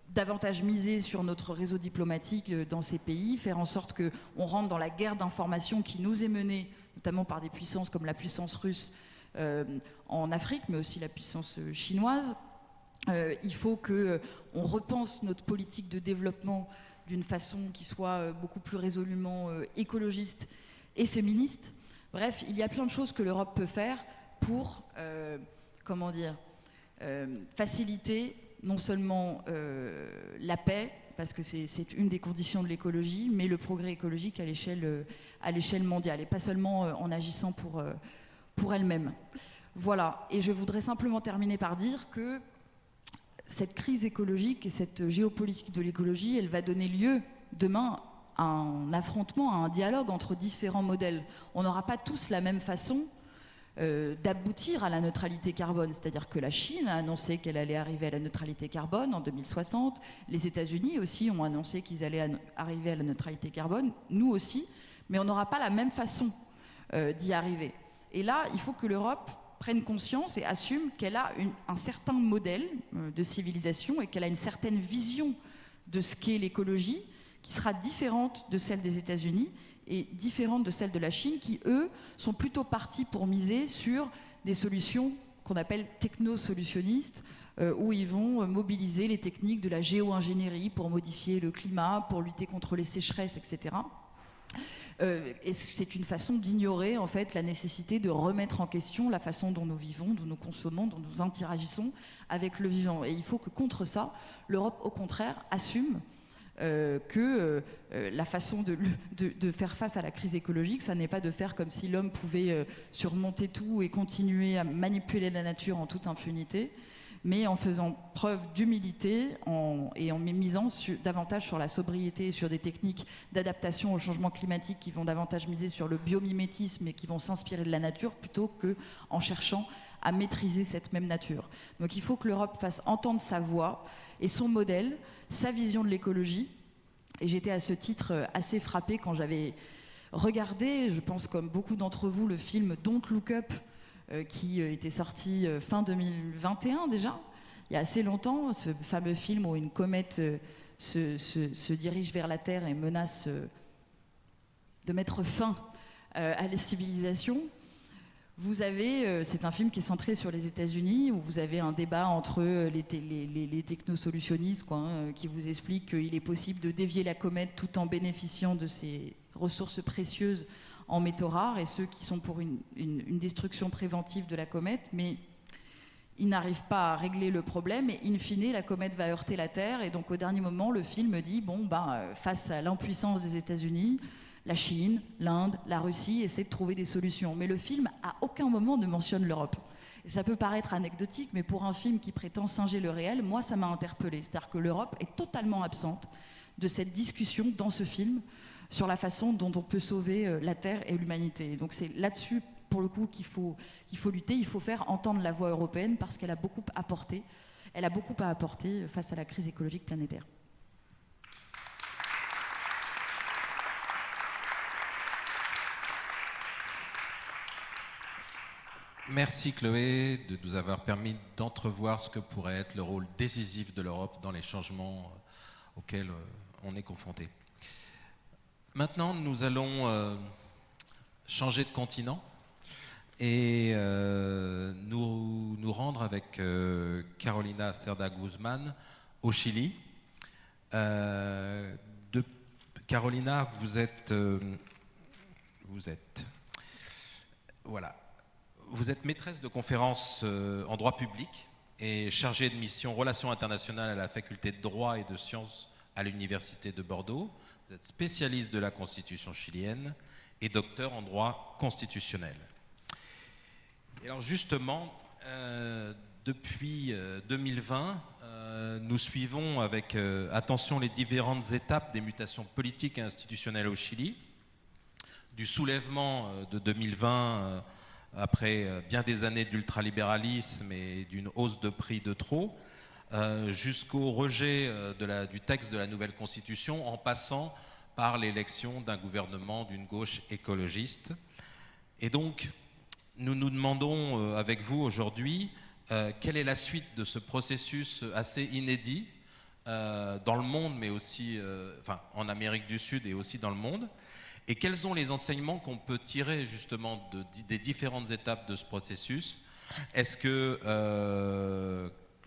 davantage miser sur notre réseau diplomatique dans ces pays, faire en sorte qu'on rentre dans la guerre d'information qui nous est menée, notamment par des puissances comme la puissance russe en Afrique, mais aussi la puissance chinoise. Il faut qu'on repense notre politique de développement d'une façon qui soit beaucoup plus résolument écologiste et féministe. Bref, il y a plein de choses que l'Europe peut faire pour, faciliter non seulement la paix, parce que c'est une des conditions de l'écologie, mais le progrès écologique à l'échelle mondiale, et pas seulement en agissant pour elle-même. Voilà, et je voudrais simplement terminer par dire que cette crise écologique et cette géopolitique de l'écologie, elle va donner lieu demain à un affrontement, à un dialogue entre différents modèles. On n'aura pas tous la même façon d'aboutir à la neutralité carbone. C'est-à-dire que la Chine a annoncé qu'elle allait arriver à la neutralité carbone en 2060. Les États-Unis aussi ont annoncé qu'ils allaient arriver à la neutralité carbone. Nous aussi. Mais on n'aura pas la même façon d'y arriver. Et là, il faut que l'Europe prenne conscience et assume qu'elle a un certain modèle de civilisation et qu'elle a une certaine vision de ce qu'est l'écologie, qui sera différente de celle des États-Unis et différente de celle de la Chine, qui, eux, sont plutôt partis pour miser sur des solutions qu'on appelle techno-solutionnistes, où ils vont mobiliser les techniques de la géo-ingénierie pour modifier le climat, pour lutter contre les sécheresses, etc. Et c'est une façon d'ignorer en fait la nécessité de remettre en question la façon dont nous vivons, dont nous consommons, dont nous interagissons avec le vivant. Et il faut que contre ça, l'Europe au contraire assume que la façon de faire face à la crise écologique, ça n'est pas de faire comme si l'homme pouvait surmonter tout et continuer à manipuler la nature en toute impunité, mais en faisant preuve d'humilité et en misant davantage sur la sobriété et sur des techniques d'adaptation au changement climatique qui vont davantage miser sur le biomimétisme et qui vont s'inspirer de la nature plutôt qu'en cherchant à maîtriser cette même nature. Donc il faut que l'Europe fasse entendre sa voix et son modèle, sa vision de l'écologie. Et j'étais à ce titre assez frappée quand j'avais regardé, je pense comme beaucoup d'entre vous, le film Don't Look Up, qui était sorti fin 2021 déjà, il y a assez longtemps, ce fameux film où une comète se dirige vers la Terre et menace de mettre fin à la civilisation. C'est un film qui est centré sur les États-Unis, où vous avez un débat entre les technosolutionnistes qui vous expliquent qu'il est possible de dévier la comète tout en bénéficiant de ses ressources précieuses en métaux rares, et ceux qui sont pour une destruction préventive de la comète, mais ils n'arrivent pas à régler le problème, et in fine, la comète va heurter la Terre, et donc au dernier moment, le film dit, face à l'impuissance des États-Unis, la Chine, l'Inde, la Russie essaient de trouver des solutions. Mais le film, à aucun moment, ne mentionne l'Europe. Et ça peut paraître anecdotique, mais pour un film qui prétend singer le réel, moi, ça m'a interpellée. C'est-à-dire que l'Europe est totalement absente de cette discussion dans ce film sur la façon dont on peut sauver la Terre et l'humanité. Et donc c'est là-dessus, pour le coup, qu'il faut lutter. Il faut faire entendre la voix européenne parce qu'elle a beaucoup apporté. Elle a beaucoup à apporter face à la crise écologique planétaire. Merci Chloé de nous avoir permis d'entrevoir ce que pourrait être le rôle décisif de l'Europe dans les changements auxquels on est confronté. Maintenant, nous allons changer de continent et nous rendre avec Carolina Cerda Guzman au Chili. Carolina, vous êtes maîtresse de conférences en droit public et chargée de mission relations internationales à la faculté de droit et de sciences à l'université de Bordeaux. Vous êtes spécialiste de la constitution chilienne et docteur en droit constitutionnel. Et alors justement, depuis 2020, nous suivons avec attention les différentes étapes des mutations politiques et institutionnelles au Chili, du soulèvement de 2020 après bien des années d'ultralibéralisme et d'une hausse de prix de trop, jusqu'au rejet du texte de la nouvelle constitution, en passant par l'élection d'un gouvernement d'une gauche écologiste. Et donc, nous nous demandons avec vous aujourd'hui quelle est la suite de ce processus assez inédit dans le monde, mais aussi en Amérique du Sud et aussi dans le monde. Et quels sont les enseignements qu'on peut tirer justement des différentes étapes de ce processus? Est-ce que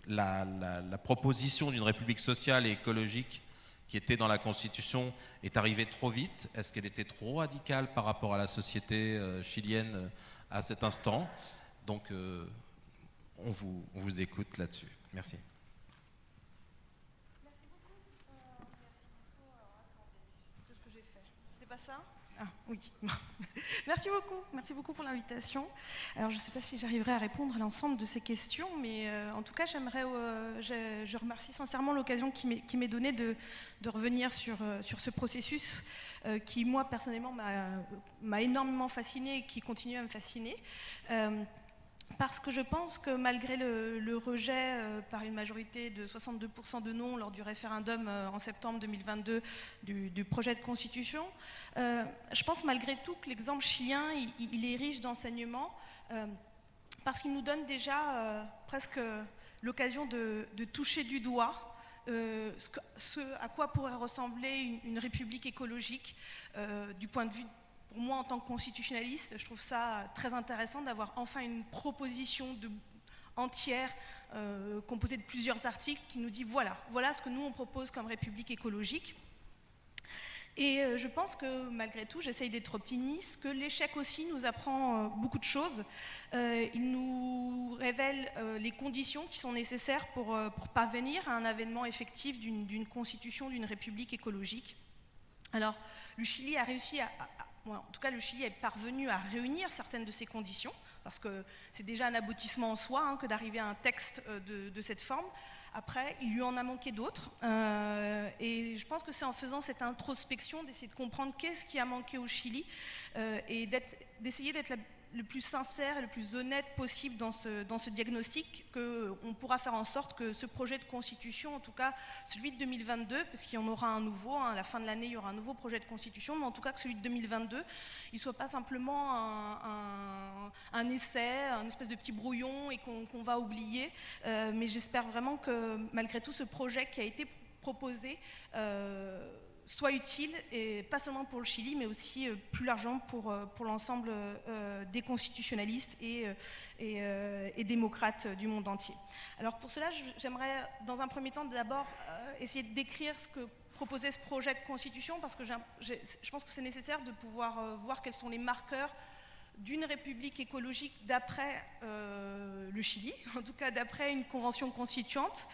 la proposition d'une république sociale et écologique qui était dans la Constitution est arrivée trop vite? Est-ce qu'elle était trop radicale par rapport à la société chilienne à cet instant? Donc, on vous écoute là-dessus. Merci. Merci beaucoup. Alors, attendez, qu'est-ce que j'ai fait? C'était pas ça? Ah oui. Merci beaucoup pour l'invitation. Alors je ne sais pas si j'arriverai à répondre à l'ensemble de ces questions, mais en tout cas je remercie sincèrement l'occasion qui m'est donnée de revenir sur ce processus qui moi personnellement m'a énormément fascinée et qui continue à me fasciner. Parce que je pense que malgré le rejet par une majorité de 62% de non lors du référendum en septembre 2022 du projet de constitution, je pense malgré tout que l'exemple chilien, il est riche d'enseignements parce qu'il nous donne déjà presque l'occasion de toucher du doigt ce à quoi pourrait ressembler une république écologique du point de vue. Pour moi, en tant que constitutionnaliste, je trouve ça très intéressant d'avoir enfin une proposition entière composée de plusieurs articles qui nous dit voilà ce que nous on propose comme république écologique. Et je pense que malgré tout, j'essaye d'être optimiste, que l'échec aussi nous apprend beaucoup de choses. Il nous révèle les conditions qui sont nécessaires pour parvenir à un avènement effectif d'une constitution, d'une république écologique. Alors, le Chili a réussi en tout cas, le Chili est parvenu à réunir certaines de ces conditions, parce que c'est déjà un aboutissement en soi que d'arriver à un texte de cette forme. Après, il lui en a manqué d'autres, et je pense que c'est en faisant cette introspection, d'essayer de comprendre qu'est-ce qui a manqué au Chili, et d'essayer d'être le plus sincère et le plus honnête possible dans ce diagnostic, qu'on pourra faire en sorte que ce projet de constitution, en tout cas celui de 2022, parce qu'il y en aura un nouveau, à la fin de l'année il y aura un nouveau projet de constitution, mais en tout cas que celui de 2022, il ne soit pas simplement un essai, un espèce de petit brouillon et qu'on va oublier, mais j'espère vraiment que malgré tout ce projet qui a été proposé soit utile, et pas seulement pour le Chili, mais aussi plus largement pour l'ensemble des constitutionnalistes et démocrates du monde entier. Alors pour cela, j'aimerais dans un premier temps d'abord essayer de décrire ce que proposait ce projet de constitution, parce que je pense que c'est nécessaire de pouvoir voir quels sont les marqueurs d'une république écologique d'après le Chili, en tout cas d'après une convention constituante.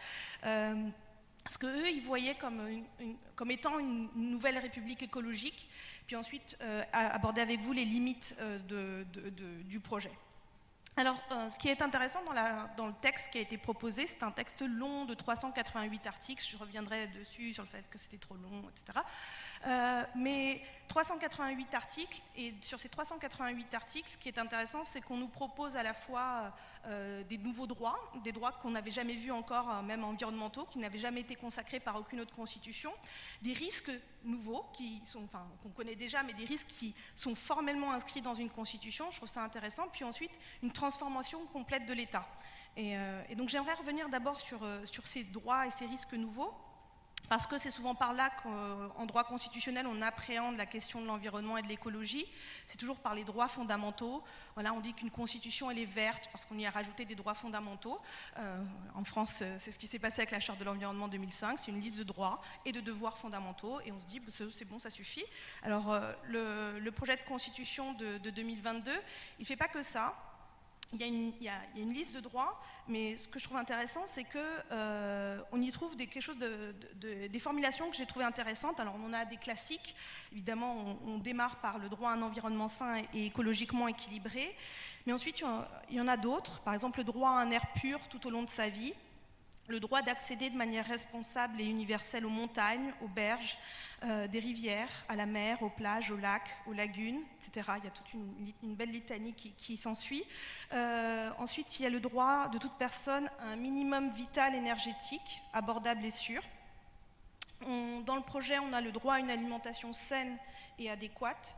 Ce qu'eux, ils voyaient comme étant une nouvelle république écologique, puis ensuite aborder avec vous les limites du projet. Alors, ce qui est intéressant dans le texte qui a été proposé, c'est un texte long de 388 articles, je reviendrai dessus sur le fait que c'était trop long, etc. Mais 388 articles, et sur ces 388 articles, ce qui est intéressant, c'est qu'on nous propose à la fois des nouveaux droits, des droits qu'on n'avait jamais vus encore, même environnementaux, qui n'avaient jamais été consacrés par aucune autre constitution, des risques nouveaux, qu'on connaît déjà, mais des risques qui sont formellement inscrits dans une constitution, je trouve ça intéressant, puis ensuite une transformation complète de l'État. Et donc j'aimerais revenir d'abord sur ces droits et ces risques nouveaux, parce que c'est souvent par là qu'en droit constitutionnel, on appréhende la question de l'environnement et de l'écologie. C'est toujours par les droits fondamentaux. Voilà, on dit qu'une constitution, elle est verte parce qu'on y a rajouté des droits fondamentaux. En France, c'est ce qui s'est passé avec la Charte de l'environnement 2005. C'est une liste de droits et de devoirs fondamentaux. Et on se dit, c'est bon, ça suffit. Alors, le projet de constitution de 2022, il ne fait pas que ça. Il y a une liste de droits, mais ce que je trouve intéressant, c'est qu'on y trouve des formulations que j'ai trouvées intéressantes. Alors, on en a des classiques. Évidemment, on démarre par le droit à un environnement sain et écologiquement équilibré. Mais ensuite, il y en a d'autres. Par exemple, le droit à un air pur tout au long de sa vie. Le droit d'accéder de manière responsable et universelle aux montagnes, aux berges, des rivières, à la mer, aux plages, aux lacs, aux lagunes, etc. Il y a toute une belle litanie qui s'ensuit. Ensuite, il y a le droit de toute personne à un minimum vital énergétique, abordable et sûr. Dans le projet, on a le droit à une alimentation saine et adéquate.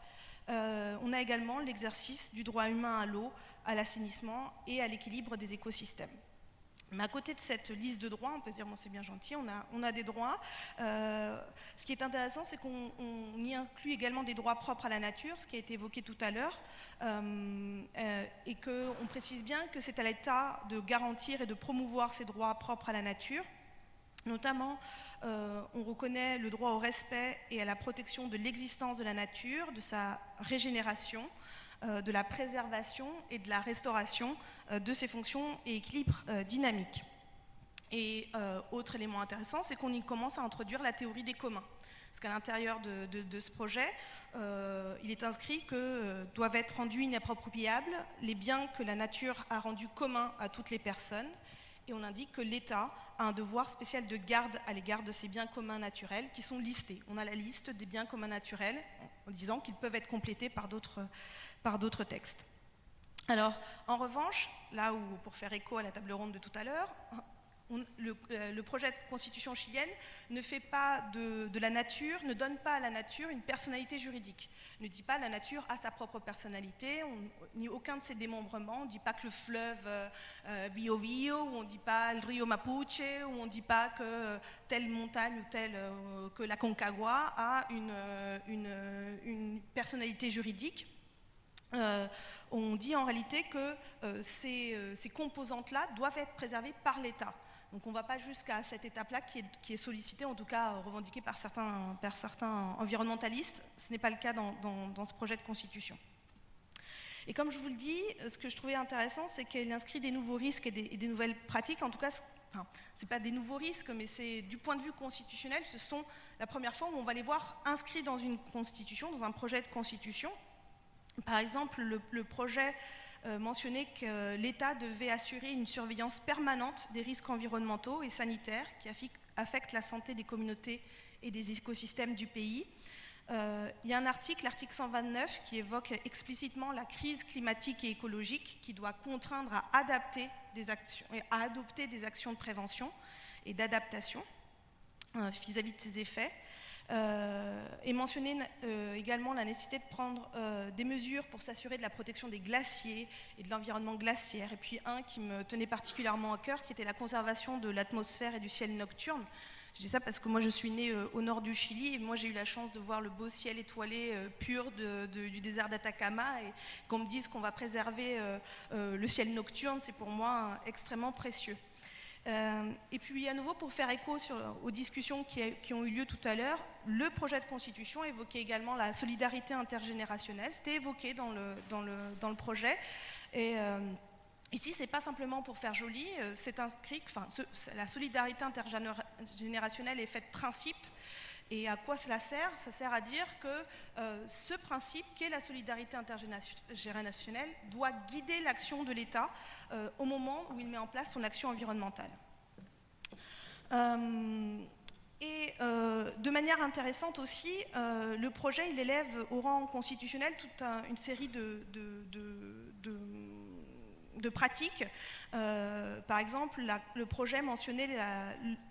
On a également l'exercice du droit humain à l'eau, à l'assainissement et à l'équilibre des écosystèmes. Mais à côté de cette liste de droits, on peut se dire, bon, c'est bien gentil, on a des droits. Ce qui est intéressant, c'est qu'on y inclut également des droits propres à la nature, ce qui a été évoqué tout à l'heure, et qu'on précise bien que c'est à l'État de garantir et de promouvoir ces droits propres à la nature. Notamment, on reconnaît le droit au respect et à la protection de l'existence de la nature, de sa régénération, de la préservation et de la restauration de ses fonctions et équilibres dynamiques. Et autre élément intéressant, c'est qu'on y commence à introduire la théorie des communs. Parce qu'à l'intérieur de ce projet, il est inscrit que doivent être rendus inappropriables les biens que la nature a rendus communs à toutes les personnes. Et on indique que l'État a un devoir spécial de garde à l'égard de ces biens communs naturels qui sont listés. On a la liste des biens communs naturels en disant qu'ils peuvent être complétés par d'autres textes. Alors, en revanche, là où, pour faire écho à la table ronde de tout à l'heure, le projet de constitution chilienne ne fait pas de la nature, ne donne pas à la nature une personnalité juridique. Ne dit pas la nature a sa propre personnalité, ni aucun de ses démembrements. On ne dit pas que le fleuve Biobío, ou on ne dit pas le Rio Mapuche, ou on ne dit pas que telle montagne ou que la Concagua a une personnalité juridique. On dit en réalité que ces composantes-là doivent être préservées par l'État. Donc on ne va pas jusqu'à cette étape-là qui est sollicitée, en tout cas revendiquée par certains environnementalistes. Ce n'est pas le cas dans ce projet de constitution. Et comme je vous le dis, ce que je trouvais intéressant, c'est qu'elle inscrit des nouveaux risques et des nouvelles pratiques. En tout cas, ce n'est pas des nouveaux risques, mais c'est du point de vue constitutionnel, ce sont la première fois où on va les voir inscrits dans une constitution, dans un projet de constitution. Par exemple, le projet mentionnait que l'État devait assurer une surveillance permanente des risques environnementaux et sanitaires qui affectent la santé des communautés et des écosystèmes du pays. Il y a un article, l'article 129, qui évoque explicitement la crise climatique et écologique qui doit contraindre à adopter des actions de prévention et d'adaptation vis-à-vis de ces effets. Et mentionner également la nécessité de prendre des mesures pour s'assurer de la protection des glaciers et de l'environnement glaciaire. Et puis un qui me tenait particulièrement à cœur, qui était la conservation de l'atmosphère et du ciel nocturne. Je dis ça parce que moi je suis née au nord du Chili et moi j'ai eu la chance de voir le beau ciel étoilé pur du désert d'Atacama, et qu'on me dise qu'on va préserver le ciel nocturne, c'est pour moi extrêmement précieux. Et puis à nouveau, pour faire écho aux discussions qui ont eu lieu tout à l'heure, le projet de constitution évoquait également la solidarité intergénérationnelle. C'était évoqué dans le projet. Et ici, ce n'est pas simplement pour faire joli, c'est inscrit, la solidarité intergénérationnelle est faite principe. Et à quoi cela sert? Ça sert à dire que ce principe, qu'est la solidarité intergénérationnelle, doit guider l'action de l'État au moment où il met en place son action environnementale. De manière intéressante aussi, le projet il élève au rang constitutionnel toute une série de pratiques. Par exemple, le projet mentionnait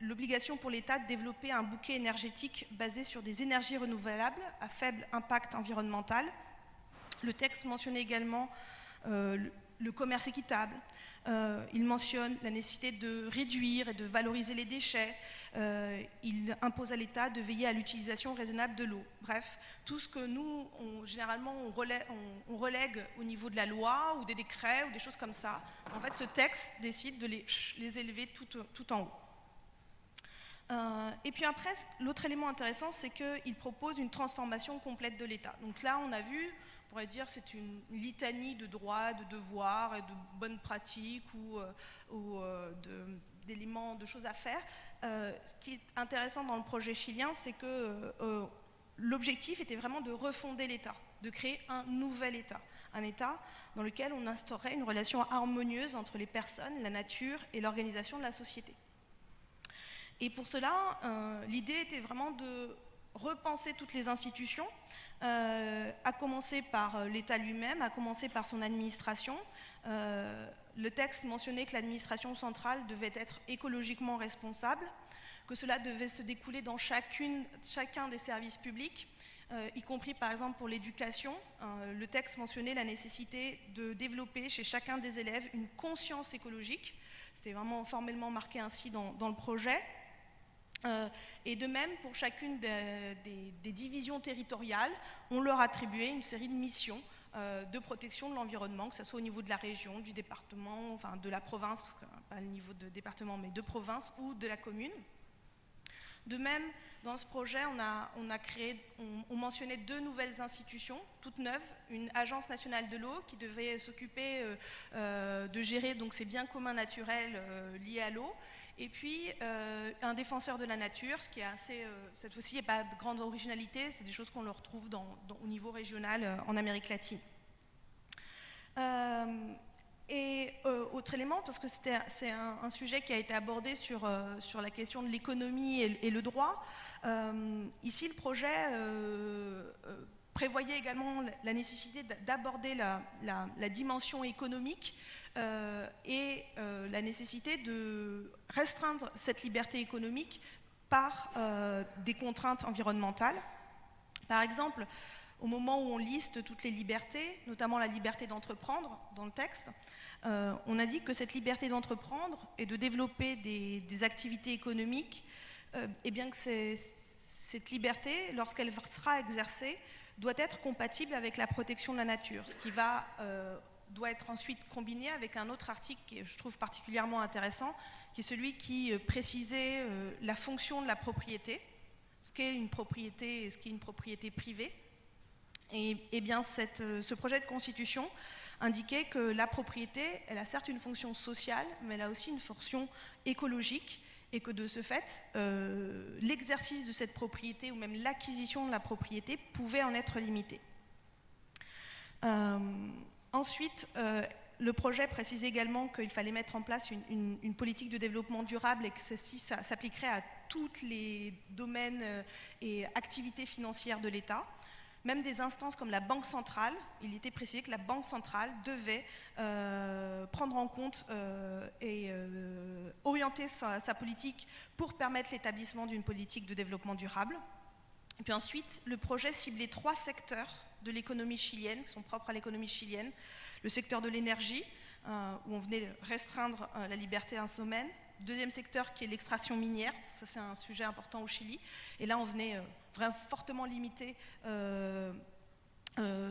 l'obligation pour l'État de développer un bouquet énergétique basé sur des énergies renouvelables à faible impact environnemental. Le texte mentionnait également le commerce équitable. Il mentionne la nécessité de réduire et de valoriser les déchets. Il impose à l'État de veiller à l'utilisation raisonnable de l'eau. Bref, tout ce que nous, généralement, on relègue au niveau de la loi ou des décrets ou des choses comme ça. En fait, ce texte décide de les élever tout en haut. Et puis après, l'autre élément intéressant, c'est qu'il propose une transformation complète de l'État. Donc là, on a vu, on pourrait dire, c'est une litanie de droits, de devoirs et de bonnes pratiques ou d'éléments, de choses à faire. Ce qui est intéressant dans le projet chilien, c'est que l'objectif était vraiment de refonder l'État, de créer un nouvel État. Un État dans lequel on instaurait une relation harmonieuse entre les personnes, la nature et l'organisation de la société. Et pour cela, l'idée était vraiment de repenser toutes les institutions, à commencer par l'État lui-même, à commencer par son administration. Le texte mentionnait que l'administration centrale devait être écologiquement responsable, que cela devait se découler dans chacun des services publics, y compris par exemple pour l'éducation. Le texte mentionnait la nécessité de développer chez chacun des élèves une conscience écologique. C'était vraiment formellement marqué ainsi dans le projet. Et de même, pour chacune des divisions territoriales, on leur attribuait une série de missions de protection de l'environnement, que ce soit au niveau de la région, du département, enfin de la province, parce que pas le niveau de département, mais de province ou de la commune. De même, dans ce projet, on mentionnait 2 nouvelles institutions, toutes neuves, une agence nationale de l'eau qui devait s'occuper de gérer donc, ces biens communs naturels liés à l'eau, et puis un défenseur de la nature, ce qui est assez, cette fois-ci, il n'y a pas de grande originalité, c'est des choses qu'on le retrouve au niveau régional en Amérique latine. Et autre élément, parce que c'est un sujet qui a été abordé sur la question de l'économie et le droit, ici le projet prévoyait également la nécessité d'aborder la dimension économique et la nécessité de restreindre cette liberté économique par des contraintes environnementales. Par exemple, au moment où on liste toutes les libertés, notamment la liberté d'entreprendre dans le texte, on indique que cette liberté d'entreprendre et de développer des activités économiques, et bien que cette liberté, lorsqu'elle sera exercée, doit être compatible avec la protection de la nature, ce qui doit être ensuite combiné avec un autre article que je trouve particulièrement intéressant, qui est celui qui précisait la fonction de la propriété, ce qu'est une propriété et ce qu'est une propriété privée. Et bien ce projet de constitution indiquait que la propriété, elle a certes une fonction sociale, mais elle a aussi une fonction écologique, et que de ce fait, l'exercice de cette propriété ou même l'acquisition de la propriété pouvait en être limité. Ensuite, le projet précisait également qu'il fallait mettre en place une politique de développement durable et que ceci s'appliquerait à tous les domaines et activités financières de l'État. Même des instances comme la Banque centrale, il était précisé que la Banque centrale devait prendre en compte et orienter sa politique pour permettre l'établissement d'une politique de développement durable. Et puis ensuite, le projet ciblait 3 secteurs de l'économie chilienne, qui sont propres à l'économie chilienne. Le secteur de l'énergie, où on venait restreindre la liberté à un domaine. Deuxième secteur qui est l'extraction minière, parce que ça c'est un sujet important au Chili. Et là on venait vraiment fortement limiter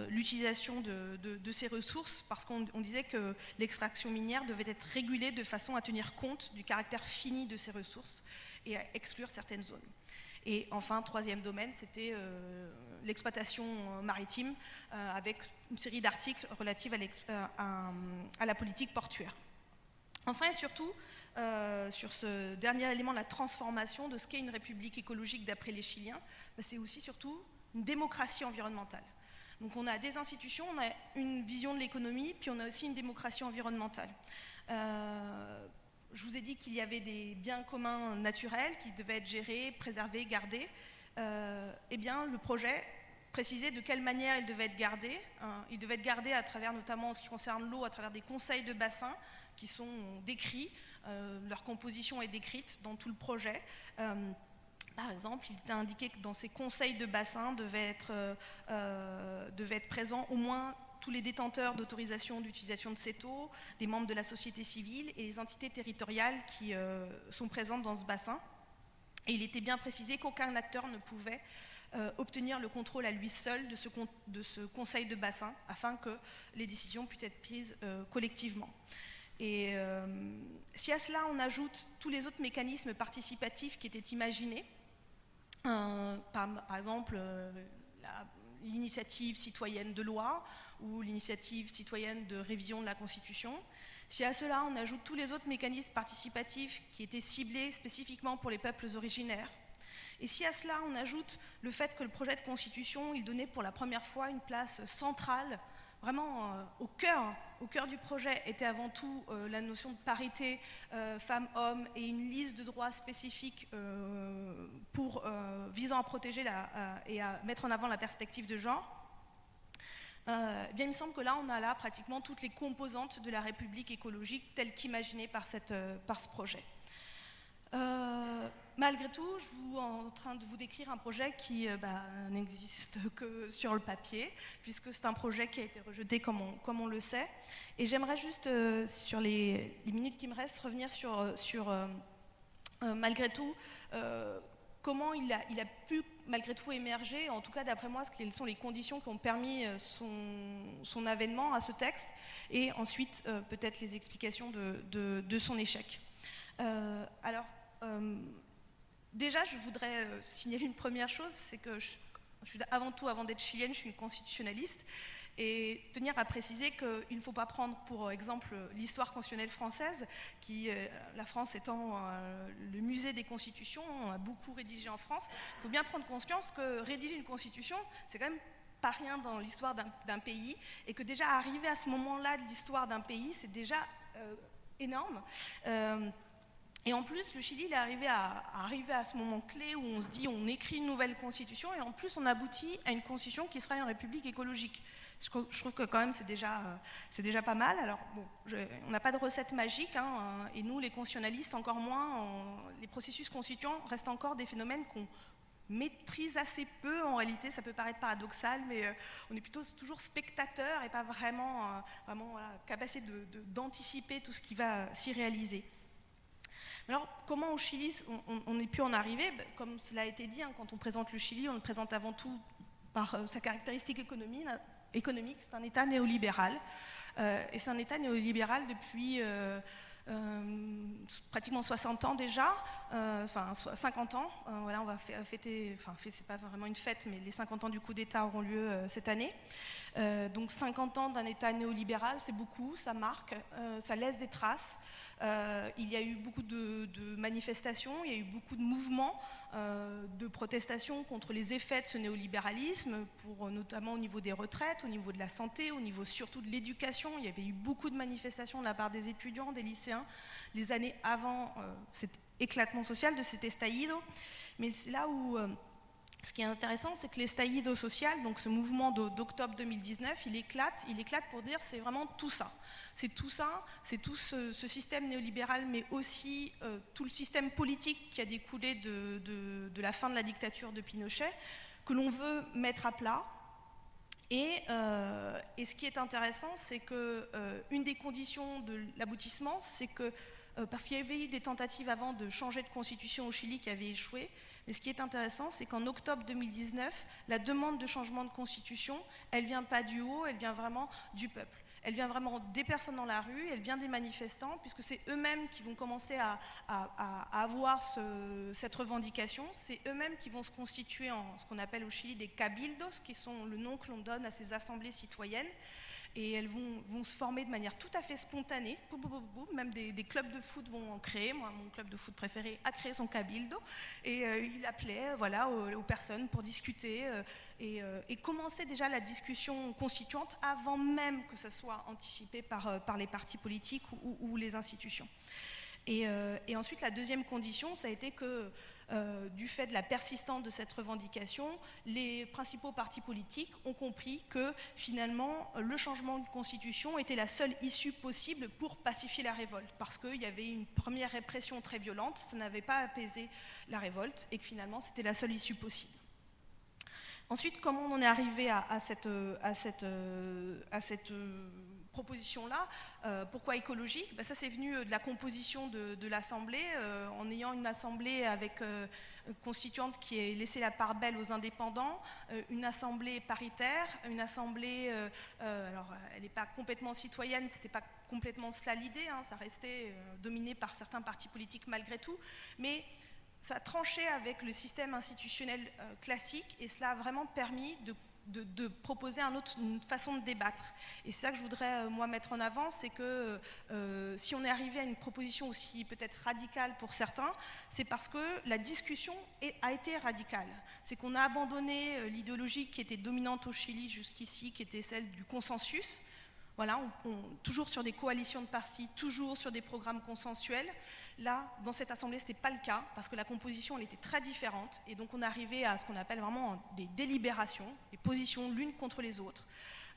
l'utilisation de ces ressources, parce qu'on disait que l'extraction minière devait être régulée de façon à tenir compte du caractère fini de ces ressources et à exclure certaines zones. Et enfin, troisième domaine, c'était l'exploitation maritime, avec une série d'articles relatifs à la politique portuaire. Enfin et surtout, sur ce dernier élément, la transformation de ce qu'est une république écologique d'après les Chiliens, c'est aussi surtout une démocratie environnementale. Donc on a des institutions, on a une vision de l'économie, puis on a aussi une démocratie environnementale. Je vous ai dit qu'il y avait des biens communs naturels qui devaient être gérés, préservés, gardés. Eh bien, le projet précisait de quelle manière ils devaient être gardés. Ils devaient être gardés à travers, notamment en ce qui concerne l'eau, à travers des conseils de bassin qui sont décrits. Leur composition est décrite dans tout le projet. Par exemple, il était indiqué que dans ces conseils de bassin devaient être présents au moins tous les détenteurs d'autorisation d'utilisation de cette eau, des membres de la société civile et les entités territoriales qui sont présentes dans ce bassin. Et il était bien précisé qu'aucun acteur ne pouvait obtenir le contrôle à lui seul de ce conseil de bassin, afin que les décisions puissent être prises collectivement. Et si à cela on ajoute tous les autres mécanismes participatifs qui étaient imaginés, par exemple l'initiative citoyenne de loi ou l'initiative citoyenne de révision de la Constitution. Si à cela on ajoute tous les autres mécanismes participatifs qui étaient ciblés spécifiquement pour les peuples originaires, et si à cela on ajoute le fait que le projet de Constitution, il donnait pour la première fois une place centrale, vraiment au cœur du projet était avant tout la notion de parité femmes-hommes et une liste de droits spécifiques visant à protéger et à mettre en avant la perspective de genre, bien, il me semble que là, on a là pratiquement toutes les composantes de la République écologique telle qu'imaginée par ce projet. malgré tout, je suis en train de vous décrire un projet qui n'existe que sur le papier, puisque c'est un projet qui a été rejeté comme on le sait. Et j'aimerais juste, sur les minutes qui me restent, revenir sur malgré tout, comment il a pu malgré tout émerger, en tout cas d'après moi, quelles sont les conditions qui ont permis son avènement à ce texte, et ensuite peut-être les explications de son échec. Déjà, je voudrais signaler une première chose, c'est que avant d'être chilienne, je suis une constitutionnaliste, et tenir à préciser qu'il ne faut pas prendre pour exemple l'histoire constitutionnelle française, la France étant le musée des constitutions, on a beaucoup rédigé en France. Il faut bien prendre conscience que rédiger une constitution, c'est quand même pas rien dans l'histoire d'un pays, et que déjà arriver à ce moment-là de l'histoire d'un pays, c'est déjà énorme. Et en plus, le Chili, il est arrivé à ce moment clé où on se dit on écrit une nouvelle constitution, et en plus on aboutit à une constitution qui sera une république écologique. Je trouve que quand même c'est déjà pas mal. Alors bon, on n'a pas de recette magique, hein, et nous les constitutionnalistes encore moins, les processus constituants restent encore des phénomènes qu'on maîtrise assez peu en réalité. Ça peut paraître paradoxal, mais on est plutôt toujours spectateur et pas vraiment capacité d'anticiper tout ce qui va s'y réaliser. Alors, comment au Chili on ait pu en arriver? Comme cela a été dit, hein, quand on présente le Chili, on le présente avant tout par sa caractéristique économique. C'est un État néolibéral. Et c'est un État néolibéral depuis pratiquement 60 ans déjà, 50 ans. Voilà, on va fêter, c'est pas vraiment une fête, mais les 50 ans du coup d'État auront lieu cette année. Donc 50 ans d'un État néolibéral, c'est beaucoup, ça marque, ça laisse des traces. Il y a eu beaucoup de manifestations, il y a eu beaucoup de mouvements de protestation contre les effets de ce néolibéralisme, notamment au niveau des retraites, au niveau de la santé, au niveau surtout de l'éducation. Il y avait eu beaucoup de manifestations de la part des étudiants, des lycéens, les années avant cet éclatement social de cet estallido. Mais c'est là où... ce qui est intéressant, c'est que l'estallido social, donc ce mouvement d'octobre 2019, il éclate pour dire c'est vraiment tout ça. C'est tout ça, c'est tout ce système néolibéral, mais aussi tout le système politique qui a découlé de la fin de la dictature de Pinochet, que l'on veut mettre à plat. Et ce qui est intéressant, c'est qu'une des conditions de l'aboutissement, c'est que, parce qu'il y avait eu des tentatives avant de changer de constitution au Chili qui avaient échoué, mais ce qui est intéressant, c'est qu'en octobre 2019, la demande de changement de constitution, elle ne vient pas du haut, elle vient vraiment du peuple. Elle vient vraiment des personnes dans la rue, elle vient des manifestants, puisque c'est eux-mêmes qui vont commencer à avoir cette revendication. C'est eux-mêmes qui vont se constituer en ce qu'on appelle au Chili des cabildos, qui sont le nom que l'on donne à ces assemblées citoyennes. Et elles vont se former de manière tout à fait spontanée. Même des clubs de foot vont en créer. Moi, mon club de foot préféré a créé son cabildo. Et il appelait aux personnes pour discuter et commencer déjà la discussion constituante avant même que ça soit anticipé par les partis politiques ou les institutions. Et ensuite, la deuxième condition, ça a été que, du fait de la persistance de cette revendication, les principaux partis politiques ont compris que, finalement, le changement de constitution était la seule issue possible pour pacifier la révolte, parce qu'il y avait une première répression très violente, ça n'avait pas apaisé la révolte, et que, finalement, c'était la seule issue possible. Ensuite, comment on en est arrivé à cette proposition-là, pourquoi écologique? Ça c'est venu de la composition de l'Assemblée, en ayant une Assemblée avec constituante qui ait laissé la part belle aux indépendants, une Assemblée paritaire, une Assemblée, alors elle n'est pas complètement citoyenne, c'était pas complètement cela l'idée, hein, ça restait dominé par certains partis politiques malgré tout, mais ça tranchait avec le système institutionnel classique, et cela a vraiment permis de proposer une façon de débattre. Et c'est ça que je voudrais moi mettre en avant, c'est que si on est arrivé à une proposition aussi peut-être radicale pour certains, c'est parce que la discussion a été radicale. C'est qu'on a abandonné l'idéologie qui était dominante au Chili jusqu'ici, qui était celle du consensus. Voilà, toujours sur des coalitions de partis, toujours sur des programmes consensuels. Là, dans cette assemblée, ce n'était pas le cas, parce que la composition elle était très différente, et donc on arrivait à ce qu'on appelle vraiment des délibérations, des positions l'une contre les autres.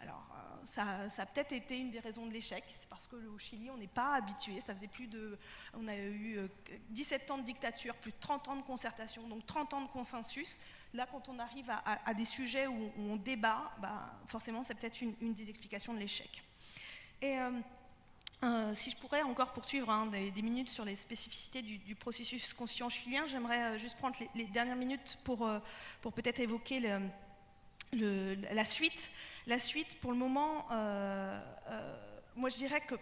Alors, ça a peut-être été une des raisons de l'échec. C'est parce qu'au Chili, on n'est pas habitué. On a eu 17 ans de dictature, plus de 30 ans de concertation, donc 30 ans de consensus. Là, quand on arrive à des sujets où on débat, forcément, c'est peut-être une des explications de l'échec. Et si je pourrais encore poursuivre des minutes sur les spécificités du processus constituant chilien, j'aimerais juste prendre les dernières minutes pour peut-être évoquer la suite. La suite, pour le moment, moi je dirais que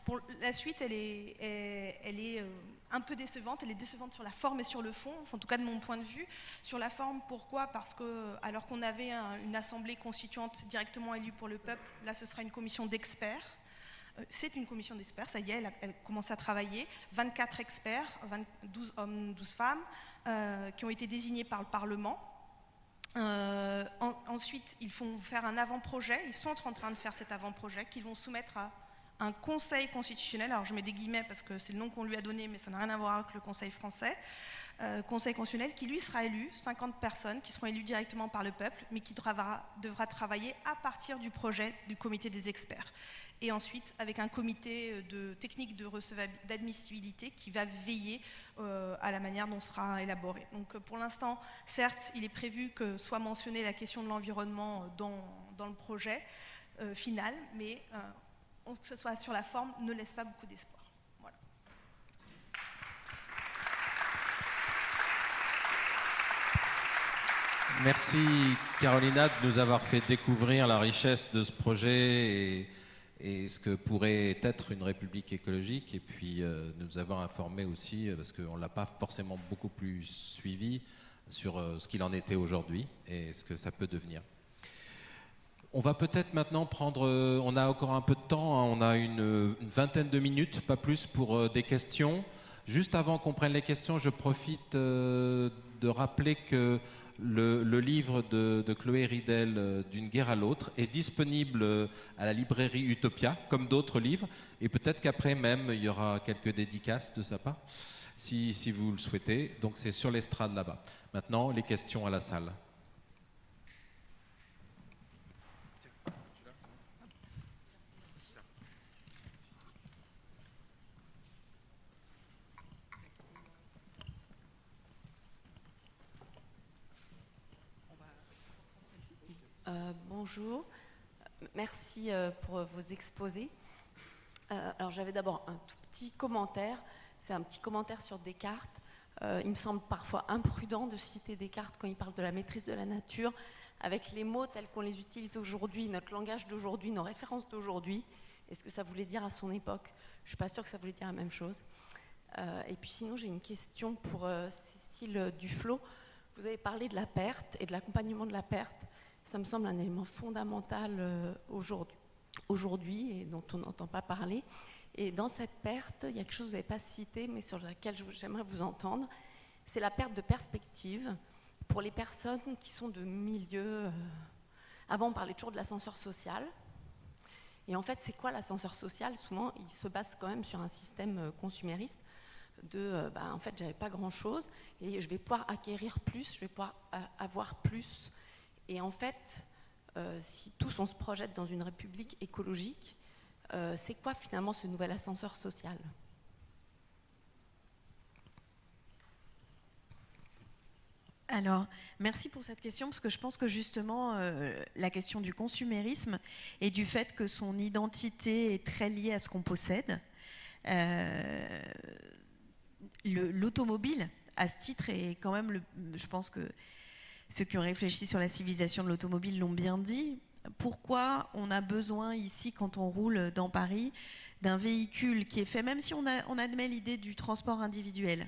pour la suite, elle est un peu décevante. Elle est décevante sur la forme et sur le fond, en tout cas de mon point de vue. Sur la forme, pourquoi ? Parce que, alors qu'on avait une assemblée constituante directement élue pour le peuple, là ce sera une commission d'experts. C'est une commission d'experts, ça y est, elle commence à travailler. 24 experts, 12 hommes, 12 femmes, qui ont été désignés par le Parlement. Ensuite, ils vont faire un avant-projet, ils sont en train de faire cet avant-projet qu'ils vont soumettre à un conseil constitutionnel. Alors je mets des guillemets parce que c'est le nom qu'on lui a donné, mais ça n'a rien à voir avec le conseil français. Conseil constitutionnel qui lui sera élu, 50 personnes qui seront élues directement par le peuple, mais qui devra travailler à partir du projet du comité des experts. Et ensuite avec un comité de technique d'admissibilité qui va veiller à la manière dont sera élaboré. Donc pour l'instant, certes, il est prévu que soit mentionnée la question de l'environnement dans le projet final, mais que ce soit sur la forme ne laisse pas beaucoup d'espoir. Voilà. Merci Carolina de nous avoir fait découvrir la richesse de ce projet et ce que pourrait être une république écologique, et puis nous avoir informé aussi, parce qu'on ne l'a pas forcément beaucoup plus suivi, sur ce qu'il en était aujourd'hui et ce que ça peut devenir. On va peut-être maintenant prendre, on a encore un peu de temps, on a une vingtaine de minutes, pas plus, pour des questions. Juste avant qu'on prenne les questions, je profite de rappeler que le livre de Chloé Ridel, D'une guerre à l'autre, est disponible à la librairie Utopia, comme d'autres livres, et peut-être qu'après même, il y aura quelques dédicaces de sa part, si vous le souhaitez. Donc c'est sur l'estrade là-bas. Maintenant, les questions à la salle. Bonjour, merci pour vos exposés. Alors j'avais d'abord un tout petit commentaire, c'est un petit commentaire sur Descartes. Il me semble parfois imprudent de citer Descartes quand il parle de la maîtrise de la nature, avec les mots tels qu'on les utilise aujourd'hui, notre langage d'aujourd'hui, nos références d'aujourd'hui. Est-ce que ça voulait dire à son époque ? Je ne suis pas sûre que ça voulait dire la même chose. Et puis sinon j'ai une question pour Cécile Duflot. Vous avez parlé de la perte et de l'accompagnement de la perte. Ça me semble un élément fondamental aujourd'hui et dont on n'entend pas parler. Et dans cette perte, il y a quelque chose que vous n'avez pas cité, mais sur laquelle j'aimerais vous entendre. C'est la perte de perspective pour les personnes qui sont de milieux... Avant, on parlait toujours de l'ascenseur social. Et en fait, c'est quoi l'ascenseur social ? Souvent, il se base quand même sur un système consumériste de en fait, j'avais pas grand-chose et je vais pouvoir acquérir plus, je vais pouvoir avoir plus. Et en fait, si tous on se projette dans une république écologique, c'est quoi finalement ce nouvel ascenseur social ? Alors, merci pour cette question, parce que je pense que justement, la question du consumérisme et du fait que son identité est très liée à ce qu'on possède, l'automobile, à ce titre, est quand même, je pense que ceux qui ont réfléchi sur la civilisation de l'automobile l'ont bien dit. Pourquoi on a besoin ici, quand on roule dans Paris, d'un véhicule qui est fait, même si on admet l'idée du transport individuel,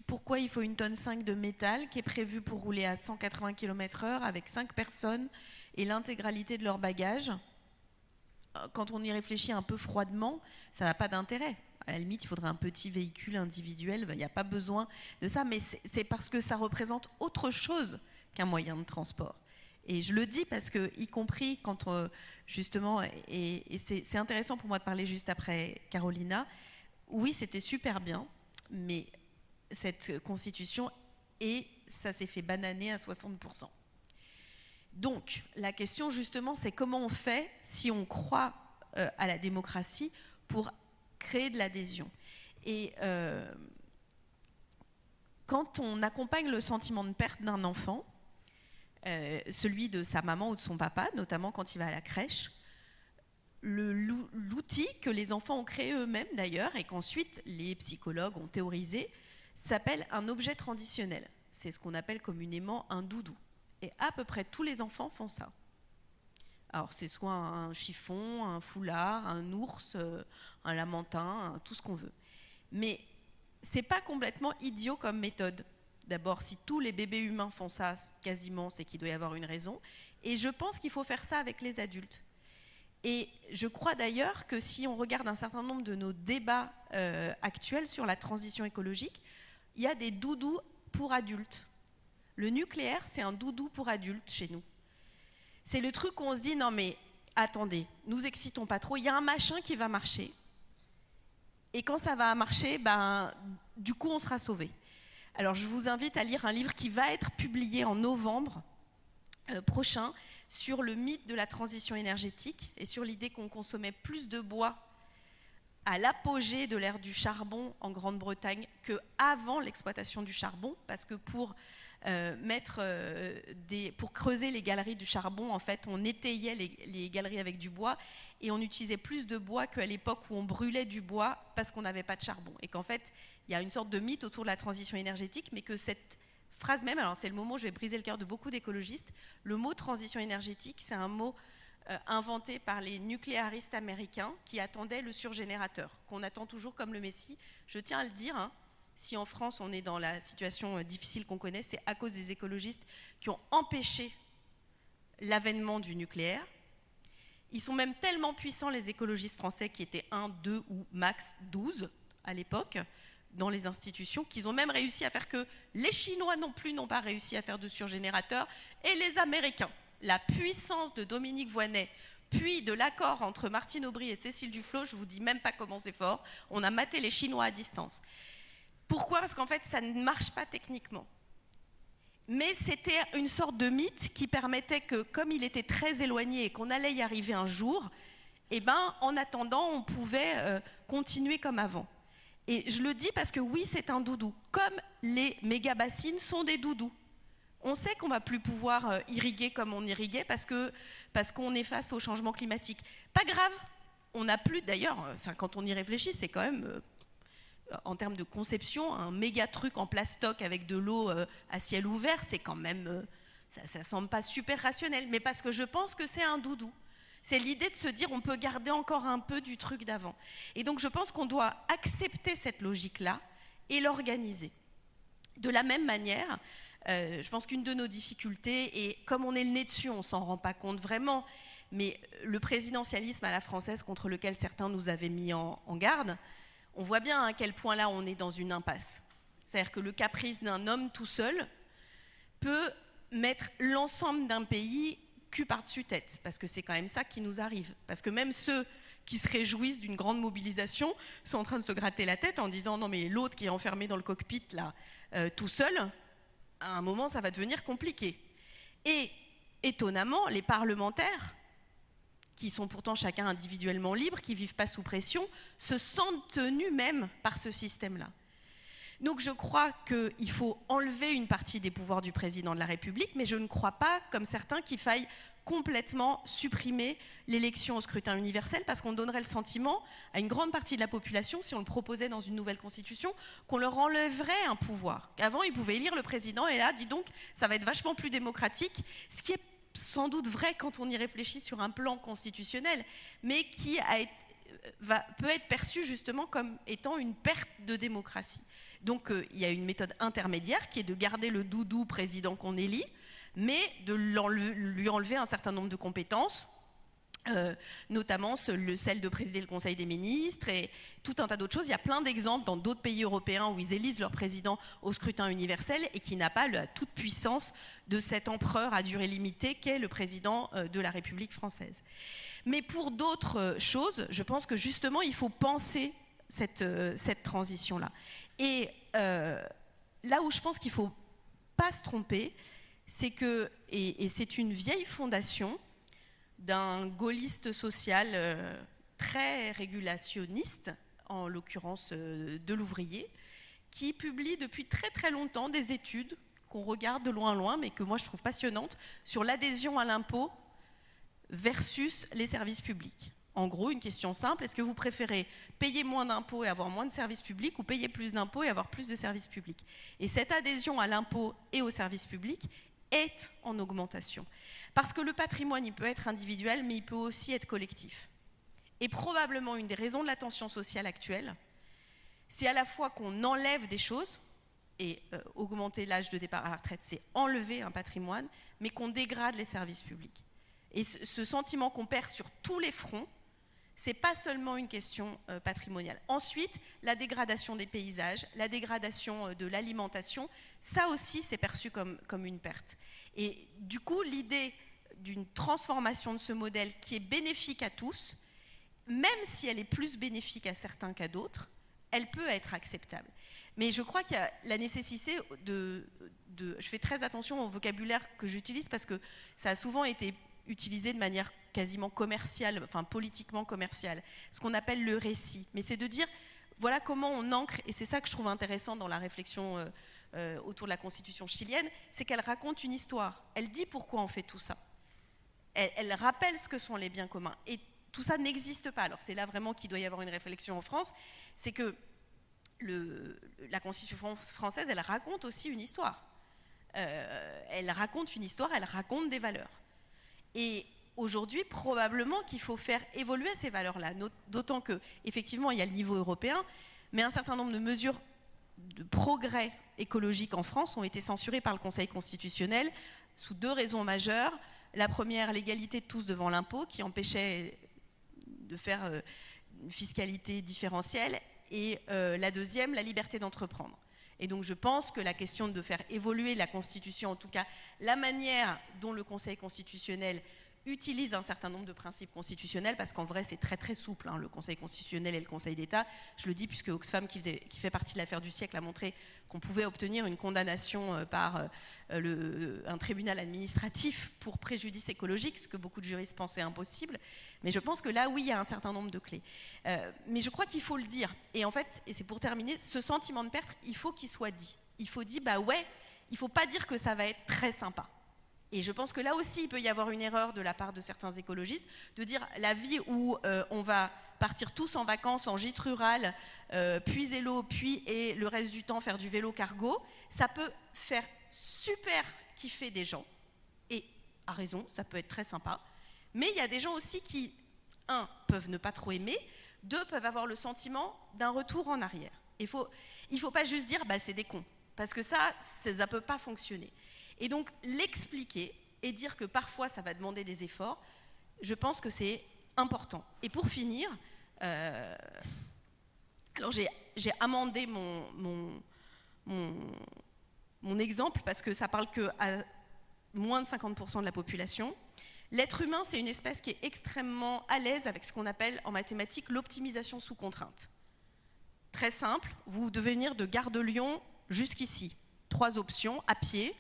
pourquoi il faut 1,5 tonne de métal qui est prévu pour rouler à 180 km/h avec 5 personnes et l'intégralité de leur bagage ? Quand on y réfléchit un peu froidement, ça n'a pas d'intérêt. À la limite, il faudrait un petit véhicule individuel, il n'y a pas besoin de ça, mais c'est parce que ça représente autre chose qu'un moyen de transport. Et je le dis parce que, y compris quand, justement, et c'est intéressant pour moi de parler juste après Carolina, oui, c'était super bien, mais cette constitution, et ça s'est fait bananer à 60%. Donc, la question justement, c'est comment on fait si on croit à la démocratie pour créer de l'adhésion. Et quand on accompagne le sentiment de perte d'un enfant, celui de sa maman ou de son papa, notamment quand il va à la crèche, l'outil que les enfants ont créé eux-mêmes d'ailleurs, et qu'ensuite les psychologues ont théorisé, s'appelle un objet transitionnel. C'est ce qu'on appelle communément un doudou. Et à peu près tous les enfants font ça. Alors c'est soit un chiffon, un foulard, un ours, un lamentin, tout ce qu'on veut. Mais c'est pas complètement idiot comme méthode. D'abord, si tous les bébés humains font ça, quasiment, c'est qu'il doit y avoir une raison. Et je pense qu'il faut faire ça avec les adultes. Et je crois d'ailleurs que si on regarde un certain nombre de nos débats actuels sur la transition écologique, il y a des doudous pour adultes. Le nucléaire, c'est un doudou pour adultes chez nous. C'est le truc où on se dit, non mais attendez, nous excitons pas trop, il y a un machin qui va marcher. Et quand ça va marcher, du coup on sera sauvé. Alors je vous invite à lire un livre qui va être publié en novembre prochain sur le mythe de la transition énergétique et sur l'idée qu'on consommait plus de bois à l'apogée de l'ère du charbon en Grande-Bretagne qu'avant l'exploitation du charbon, parce que pour creuser les galeries du charbon, en fait, on étayait les galeries avec du bois et on utilisait plus de bois qu'à l'époque où on brûlait du bois parce qu'on n'avait pas de charbon. Et qu'en fait, il y a une sorte de mythe autour de la transition énergétique, mais que cette phrase même, alors c'est le moment où je vais briser le cœur de beaucoup d'écologistes, le mot transition énergétique, c'est un mot inventé par les nucléaristes américains qui attendaient le surgénérateur, qu'on attend toujours comme le Messie. Je tiens à le dire, hein, si en France on est dans la situation difficile qu'on connaît, c'est à cause des écologistes qui ont empêché l'avènement du nucléaire. Ils sont même tellement puissants, les écologistes français, qui étaient 1, 2 ou max 12 à l'époque, dans les institutions, qu'ils ont même réussi à faire que les Chinois non plus n'ont pas réussi à faire de surgénérateurs, et les Américains. La puissance de Dominique Voynet, puis de l'accord entre Martine Aubry et Cécile Duflot, je ne vous dis même pas comment c'est fort, on a maté les Chinois à distance. Pourquoi ? Parce qu'en fait, ça ne marche pas techniquement. Mais c'était une sorte de mythe qui permettait que, comme il était très éloigné et qu'on allait y arriver un jour, en attendant, on pouvait continuer comme avant. Et je le dis parce que oui, c'est un doudou. Comme les méga-bassines sont des doudous. On sait qu'on ne va plus pouvoir irriguer comme on irriguait parce qu'on est face au changement climatique. Pas grave, on n'a plus, d'ailleurs, quand on y réfléchit, c'est quand même, en termes de conception, un méga truc en plastoc avec de l'eau à ciel ouvert, c'est quand même, ça ne semble pas super rationnel, mais parce que je pense que c'est un doudou. C'est l'idée de se dire on peut garder encore un peu du truc d'avant. Et donc je pense qu'on doit accepter cette logique-là et l'organiser. De la même manière, je pense qu'une de nos difficultés, et comme on est le nez dessus, on ne s'en rend pas compte vraiment, mais le présidentialisme à la française contre lequel certains nous avaient mis en garde, on voit bien à quel point là on est dans une impasse. C'est-à-dire que le caprice d'un homme tout seul peut mettre l'ensemble d'un pays cul par-dessus tête, parce que c'est quand même ça qui nous arrive. Parce que même ceux qui se réjouissent d'une grande mobilisation sont en train de se gratter la tête en disant non mais l'autre qui est enfermé dans le cockpit là, tout seul, à un moment ça va devenir compliqué. Et étonnamment, les parlementaires, qui sont pourtant chacun individuellement libres, qui ne vivent pas sous pression, se sentent tenus même par ce système-là. Donc je crois qu'il faut enlever une partie des pouvoirs du président de la République, mais je ne crois pas, comme certains, qu'il faille complètement supprimer l'élection au scrutin universel, parce qu'on donnerait le sentiment à une grande partie de la population, si on le proposait dans une nouvelle constitution, qu'on leur enlèverait un pouvoir. Qu'avant, ils pouvaient élire le président, et là, dis donc, ça va être vachement plus démocratique, ce qui est sans doute vrai quand on y réfléchit sur un plan constitutionnel, mais qui peut être perçu justement comme étant une perte de démocratie. Donc il y a une méthode intermédiaire qui est de garder le doudou président qu'on élit, mais de lui enlever un certain nombre de compétences, notamment celle de présider le Conseil des ministres et tout un tas d'autres choses. Il y a plein d'exemples dans d'autres pays européens où ils élisent leur président au scrutin universel et qui n'a pas la toute puissance de cet empereur à durée limitée qu'est le président de la République française. Mais pour d'autres choses, je pense que justement il faut penser cette transition-là. Et là où je pense qu'il ne faut pas se tromper, c'est que, et c'est une vieille fondation d'un gaulliste social très régulationniste, en l'occurrence de l'ouvrier, qui publie depuis très très longtemps des études qu'on regarde de loin en loin, mais que moi je trouve passionnantes, sur l'adhésion à l'impôt versus les services publics. En gros, une question simple, est-ce que vous préférez payer moins d'impôts et avoir moins de services publics ou payer plus d'impôts et avoir plus de services publics? Et cette adhésion à l'impôt et aux services publics est en augmentation. Parce que le patrimoine, il peut être individuel, mais il peut aussi être collectif. Et probablement une des raisons de la tension sociale actuelle, c'est à la fois qu'on enlève des choses, et augmenter l'âge de départ à la retraite, c'est enlever un patrimoine, mais qu'on dégrade les services publics. Et ce sentiment qu'on perd sur tous les fronts, c'est pas seulement une question patrimoniale. Ensuite, la dégradation des paysages, la dégradation de l'alimentation, ça aussi c'est perçu comme une perte. Et du coup, l'idée d'une transformation de ce modèle qui est bénéfique à tous, même si elle est plus bénéfique à certains qu'à d'autres, elle peut être acceptable. Mais je crois qu'il y a la nécessité je fais très attention au vocabulaire que j'utilise parce que ça a souvent été utilisé de manière quasiment commerciale, enfin politiquement commerciale, ce qu'on appelle le récit. Mais c'est de dire, voilà comment on ancre, et c'est ça que je trouve intéressant dans la réflexion autour de la Constitution chilienne, c'est qu'elle raconte une histoire. Elle dit pourquoi on fait tout ça. Elle rappelle ce que sont les biens communs. Et tout ça n'existe pas. Alors c'est là vraiment qu'il doit y avoir une réflexion en France, c'est que la Constitution française, elle raconte aussi une histoire. Elle raconte une histoire, elle raconte des valeurs. Et aujourd'hui, probablement qu'il faut faire évoluer ces valeurs-là, d'autant que, effectivement, il y a le niveau européen, mais un certain nombre de mesures de progrès écologique en France ont été censurées par le Conseil constitutionnel sous 2 raisons majeures. La première, l'égalité de tous devant l'impôt, qui empêchait de faire une fiscalité différentielle, et la deuxième, la liberté d'entreprendre. Et donc je pense que la question de faire évoluer la Constitution, en tout cas la manière dont le Conseil constitutionnel utilise un certain nombre de principes constitutionnels, parce qu'en vrai c'est très très souple, hein, le Conseil constitutionnel et le Conseil d'État, je le dis puisque Oxfam, qui fait partie de l'affaire du siècle, a montré qu'on pouvait obtenir une condamnation par un tribunal administratif pour préjudice écologique, ce que beaucoup de juristes pensaient impossible, mais je pense que là, oui, il y a un certain nombre de clés. Mais je crois qu'il faut le dire, et en fait, et c'est pour terminer, ce sentiment de perte, il faut qu'il soit dit. Il faut dire, bah ouais, il ne faut pas dire que ça va être très sympa. Et je pense que là aussi, il peut y avoir une erreur de la part de certains écologistes, de dire la vie où on va partir tous en vacances en gîte rural, puiser l'eau, puis et le reste du temps faire du vélo cargo, ça peut faire super kiffer des gens. Et à raison, ça peut être très sympa. Mais il y a des gens aussi qui, 1, peuvent ne pas trop aimer, 2, peuvent avoir le sentiment d'un retour en arrière. Il faut pas juste dire bah, c'est des cons, parce que ça ne peut pas fonctionner. Et donc l'expliquer et dire que parfois ça va demander des efforts, je pense que c'est important. Et pour finir, alors j'ai amendé mon exemple parce que ça parle qu'à moins de 50% de la population. L'être humain, c'est une espèce qui est extrêmement à l'aise avec ce qu'on appelle en mathématiques l'optimisation sous contrainte. Très simple, vous devez venir de Gare de Lyon jusqu'ici. 3 options, à pied,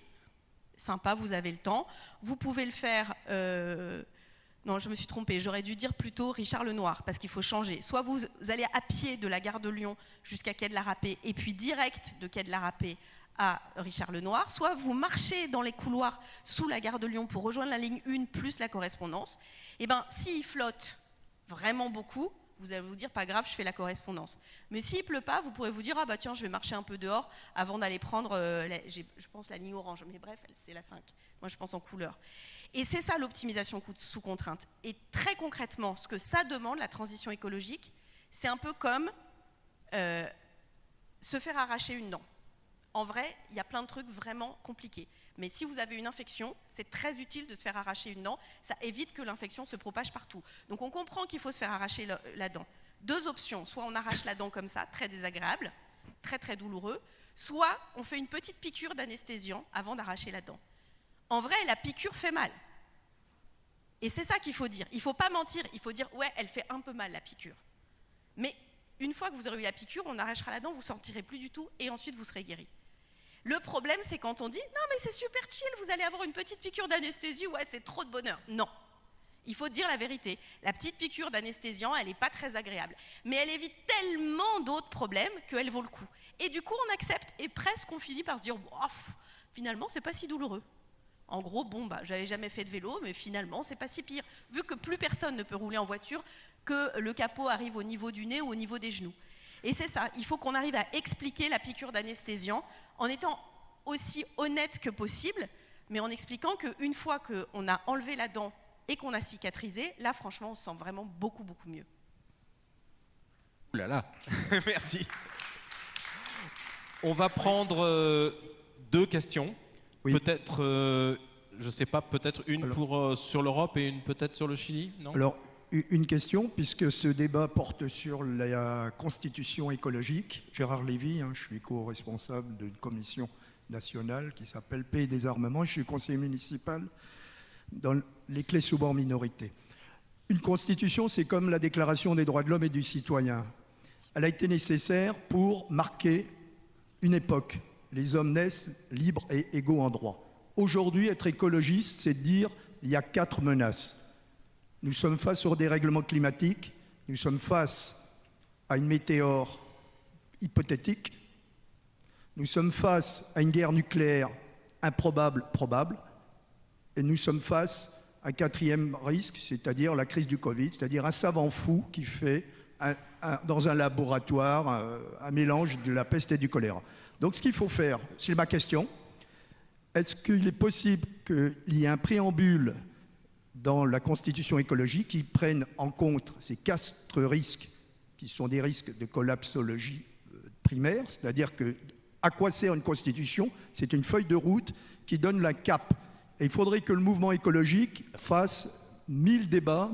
sympa, vous avez le temps. Vous pouvez le faire... non, je me suis trompée, j'aurais dû dire plutôt Richard Lenoir, parce qu'il faut changer. Soit vous allez à pied de la Gare de Lyon jusqu'à Quai de la Râpée, et puis direct de Quai de la Râpée à Richard Lenoir, soit vous marchez dans les couloirs sous la Gare de Lyon pour rejoindre la ligne 1 plus la correspondance. Et bien, s'il flotte vraiment beaucoup, vous allez vous dire, pas grave, je fais la correspondance. Mais s'il ne pleut pas, vous pourrez vous dire, ah bah tiens, je vais marcher un peu dehors avant d'aller prendre, je pense, la ligne orange. Mais bref, c'est la 5. Moi, je pense en couleur. Et c'est ça l'optimisation sous contrainte. Et très concrètement, ce que ça demande, la transition écologique, c'est un peu comme se faire arracher une dent. En vrai, il y a plein de trucs vraiment compliqués. Mais si vous avez une infection, c'est très utile de se faire arracher une dent. Ça évite que l'infection se propage partout. Donc on comprend qu'il faut se faire arracher la dent. 2 options. Soit on arrache la dent comme ça, très désagréable, très très douloureux. Soit on fait une petite piqûre d'anesthésiant avant d'arracher la dent. En vrai, la piqûre fait mal. Et c'est ça qu'il faut dire. Il ne faut pas mentir. Il faut dire, ouais, elle fait un peu mal la piqûre. Mais une fois que vous aurez eu la piqûre, on arrachera la dent, vous ne sentirez plus du tout et ensuite vous serez guéri. Le problème, c'est quand on dit « Non, mais c'est super chill, vous allez avoir une petite piqûre d'anesthésie, ouais, c'est trop de bonheur. » Non. Il faut dire la vérité. La petite piqûre d'anesthésiant, elle n'est pas très agréable. Mais elle évite tellement d'autres problèmes qu'elle vaut le coup. Et du coup, on accepte et presque on finit par se dire « Finalement, c'est pas si douloureux. » En gros, j'avais jamais fait de vélo, mais finalement, c'est pas si pire. Vu que plus personne ne peut rouler en voiture, que le capot arrive au niveau du nez ou au niveau des genoux. Et c'est ça, il faut qu'on arrive à expliquer la piqûre d'anesthésiant en étant aussi honnête que possible, mais en expliquant qu'une fois qu'on a enlevé la dent et qu'on a cicatrisé, là, franchement, on se sent vraiment beaucoup, beaucoup mieux. Ouh là là, merci. On va prendre 2 questions. Oui. Peut-être, je ne sais pas, peut-être une sur l'Europe et une peut-être sur le Chili, non ? Alors, une question, puisque ce débat porte sur la constitution écologique. Gérard Lévy, je suis co-responsable d'une commission nationale qui s'appelle Paix et Désarmement. Je suis conseiller municipal dans les clés sous bord minorité. Une constitution, c'est comme la déclaration des droits de l'homme et du citoyen. Elle a été nécessaire pour marquer une époque. Les hommes naissent libres et égaux en droit. Aujourd'hui, être écologiste, c'est dire qu'il y a 4 menaces. Nous sommes face au dérèglement climatique, nous sommes face à une météore hypothétique, nous sommes face à une guerre nucléaire improbable, probable, et nous sommes face à un 4e risque, c'est-à-dire la crise du Covid, c'est-à-dire un savant fou qui fait dans un laboratoire un mélange de la peste et du choléra. Donc ce qu'il faut faire, c'est ma question, est-ce qu'il est possible qu'il y ait un préambule dans la constitution écologique qui prenne en compte ces 4 risques qui sont des risques de collapsologie primaire, c'est-à-dire que à quoi sert une constitution? C'est une feuille de route qui donne la cap. Et il faudrait que le mouvement écologique fasse 1000 débats,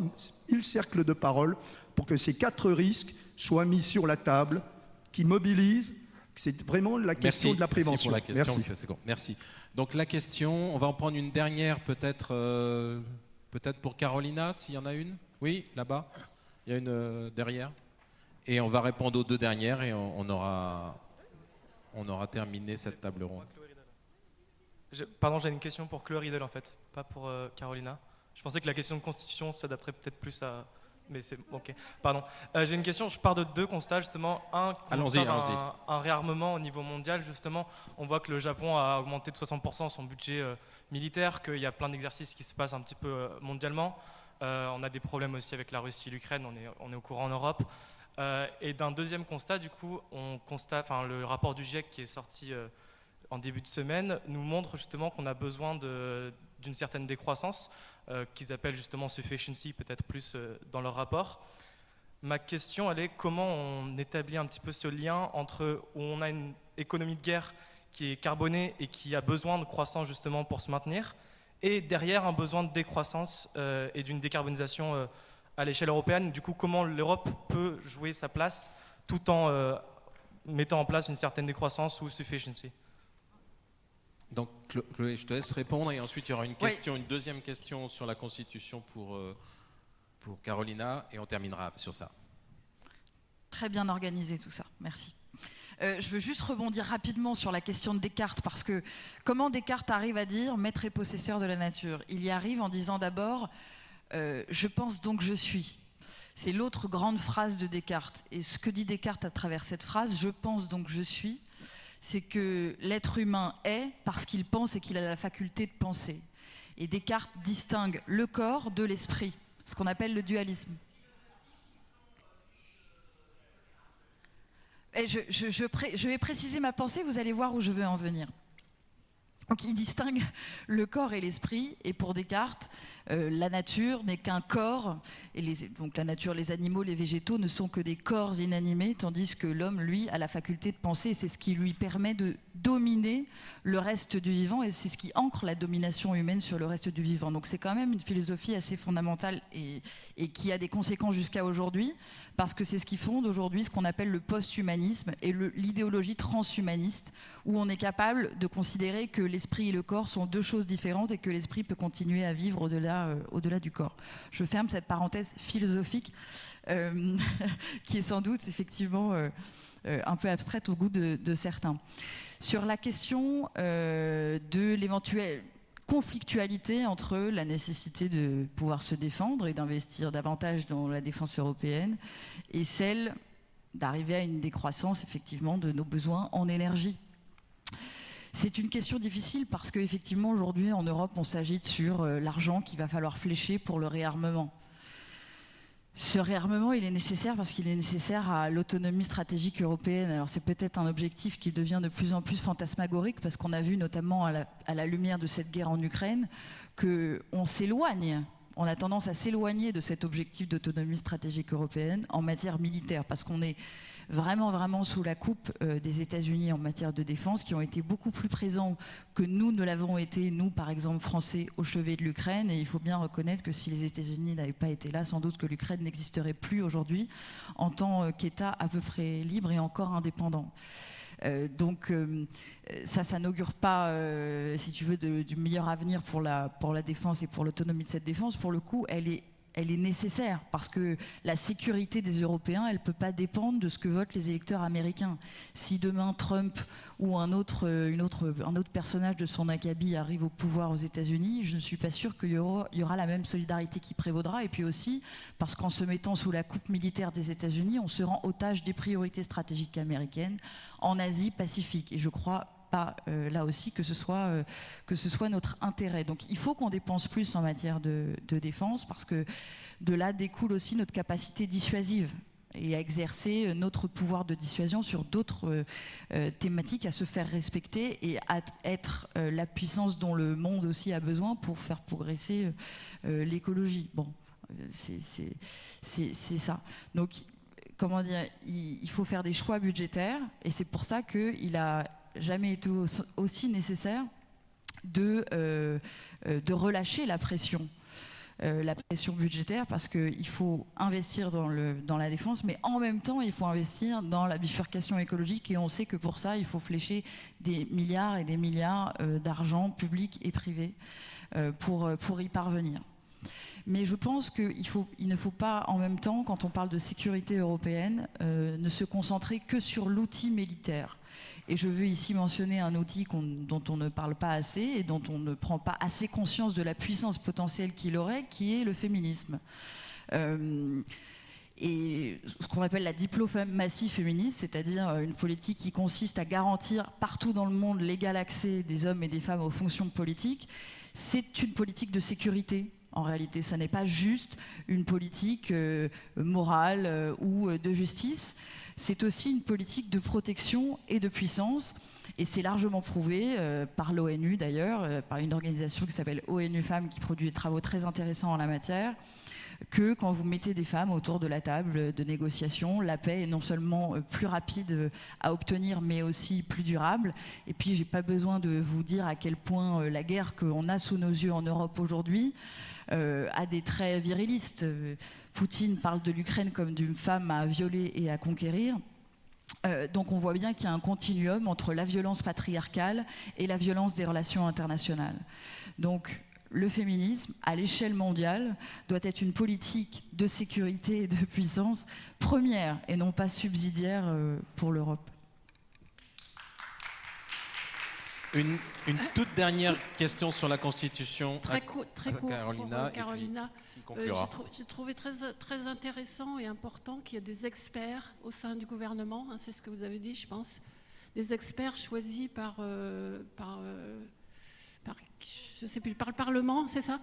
1000 cercles de parole pour que ces 4 risques soient mis sur la table, qui mobilisent. C'est vraiment la question de la prévention. Merci pour la question. Merci. Merci. Donc la question, on va en prendre une dernière peut-être pour Carolina, s'il y en a une. Oui, là-bas. Il y a une derrière. Et on va répondre aux 2 dernières et on aura terminé cette table ronde. Pardon, j'ai une question pour Chloé Riedel en fait, pas pour Carolina. Je pensais que la question de constitution s'adapterait peut-être plus à... Mais c'est ok. Pardon. J'ai une question. Je pars de 2 constats justement. Un réarmement au niveau mondial. Justement, on voit que le Japon a augmenté de 60% son budget militaire, qu'il y a plein d'exercices qui se passent un petit peu mondialement. On a des problèmes aussi avec la Russie et l'Ukraine. On est au courant en Europe. Et d'un 2e constat, du coup, on constate, le rapport du GIEC qui est sorti en début de semaine nous montre justement qu'on a besoin d'une certaine décroissance qu'ils appellent justement sufficiency, peut-être plus dans leur rapport. Ma question, elle est comment on établit un petit peu ce lien entre où on a une économie de guerre qui est carbonée et qui a besoin de croissance justement pour se maintenir, et derrière un besoin de décroissance et d'une décarbonisation à l'échelle européenne. Du coup, comment l'Europe peut jouer sa place tout en mettant en place une certaine décroissance ou sufficiency? Donc Chloé, je te laisse répondre et ensuite il y aura une question, une 2e question sur la Constitution pour Carolina et on terminera sur ça. Très bien organisé tout ça, merci. Je veux juste rebondir rapidement sur la question de Descartes, parce que comment Descartes arrive à dire « maître et possesseur de la nature ». Il y arrive en disant d'abord « je pense donc je suis ». C'est l'autre grande phrase de Descartes. Et ce que dit Descartes à travers cette phrase « je pense donc je suis », c'est que l'être humain est parce qu'il pense et qu'il a la faculté de penser. Et Descartes distingue le corps de l'esprit, ce qu'on appelle le dualisme. Et je vais préciser ma pensée, vous allez voir où je veux en venir. Donc il distingue le corps et l'esprit, et pour Descartes, la nature n'est qu'un corps, et donc la nature, les animaux, les végétaux ne sont que des corps inanimés, tandis que l'homme, lui, a la faculté de penser, et c'est ce qui lui permet de dominer le reste du vivant, et c'est ce qui ancre la domination humaine sur le reste du vivant. Donc c'est quand même une philosophie assez fondamentale et qui a des conséquences jusqu'à aujourd'hui, parce que c'est ce qui fonde aujourd'hui ce qu'on appelle le post-humanisme et l'idéologie transhumaniste, où on est capable de considérer que l'esprit et le corps sont deux choses différentes et que l'esprit peut continuer à vivre au-delà du corps. Je ferme cette parenthèse philosophique qui est sans doute effectivement un peu abstraite au goût de certains. Sur la question de l'éventuelle conflictualité entre la nécessité de pouvoir se défendre et d'investir davantage dans la défense européenne et celle d'arriver à une décroissance effectivement de nos besoins en énergie. C'est une question difficile parce qu'effectivement aujourd'hui en Europe on s'agite sur l'argent qu'il va falloir flécher pour le réarmement. Ce réarmement, il est nécessaire parce qu'il est nécessaire à l'autonomie stratégique européenne. Alors c'est peut-être un objectif qui devient de plus en plus fantasmagorique parce qu'on a vu notamment à la lumière de cette guerre en Ukraine qu'on s'éloigne, on a tendance à s'éloigner de cet objectif d'autonomie stratégique européenne en matière militaire parce qu'on est vraiment sous la coupe des États-Unis en matière de défense qui ont été beaucoup plus présents que nous ne l'avons été, nous par exemple Français, au chevet de l'Ukraine. Et il faut bien reconnaître que si les États-Unis n'avaient pas été là, sans doute que l'Ukraine n'existerait plus aujourd'hui en tant qu'État à peu près libre et encore indépendant. Donc ça n'augure pas, si tu veux, du meilleur avenir pour la défense et pour l'autonomie de cette défense. Pour le coup, elle est nécessaire parce que la sécurité des Européens, elle ne peut pas dépendre de ce que votent les électeurs américains. Si demain Trump ou un autre personnage de son acabit arrive au pouvoir aux États-Unis, je ne suis pas sûre qu'il y aura la même solidarité qui prévaudra. Et puis aussi parce qu'en se mettant sous la coupe militaire des États-Unis, on se rend otage des priorités stratégiques américaines en Asie-Pacifique. Et je crois pas là aussi que ce soit notre intérêt. Donc il faut qu'on dépense plus en matière de défense parce que de là découle aussi notre capacité dissuasive et à exercer notre pouvoir de dissuasion sur d'autres thématiques, à se faire respecter et à être la puissance dont le monde aussi a besoin pour faire progresser l'écologie. Bon, c'est ça. Donc comment dire, il faut faire des choix budgétaires et c'est pour ça qu'il a jamais été aussi nécessaire de relâcher la pression budgétaire parce qu'il faut investir dans la défense, mais en même temps il faut investir dans la bifurcation écologique et on sait que pour ça il faut flécher des milliards et des milliards d'argent public et privé pour y parvenir. Mais je pense qu'il ne faut pas en même temps, quand on parle de sécurité européenne, ne se concentrer que sur l'outil militaire. Et je veux ici mentionner un outil dont on ne parle pas assez et dont on ne prend pas assez conscience de la puissance potentielle qu'il aurait, qui est le féminisme. Et ce qu'on appelle la diplomatie féministe, c'est-à-dire une politique qui consiste à garantir partout dans le monde l'égal accès des hommes et des femmes aux fonctions politiques, c'est une politique de sécurité. En réalité, ça n'est pas juste une politique morale ou de justice, c'est aussi une politique de protection et de puissance. Et c'est largement prouvé par l'ONU d'ailleurs, par une organisation qui s'appelle ONU Femmes qui produit des travaux très intéressants en la matière, que quand vous mettez des femmes autour de la table de négociation, la paix est non seulement plus rapide à obtenir, mais aussi plus durable. Et puis, j'ai pas besoin de vous dire à quel point la guerre qu'on a sous nos yeux en Europe aujourd'hui a des traits virilistes. Poutine parle de l'Ukraine comme d'une femme à violer et à conquérir. Donc on voit bien qu'il y a un continuum entre la violence patriarcale et la violence des relations internationales. Donc le féminisme, à l'échelle mondiale, doit être une politique de sécurité et de puissance première et non pas subsidiaire pour l'Europe. Une toute dernière question sur la Constitution. Très court, Carolina. Carolina. Et puis, conclura. J'ai trouvé très intéressant et important qu'il y ait des experts au sein du gouvernement, hein, c'est ce que vous avez dit, je pense, des experts choisis par je sais plus, par le Parlement, c'est ça?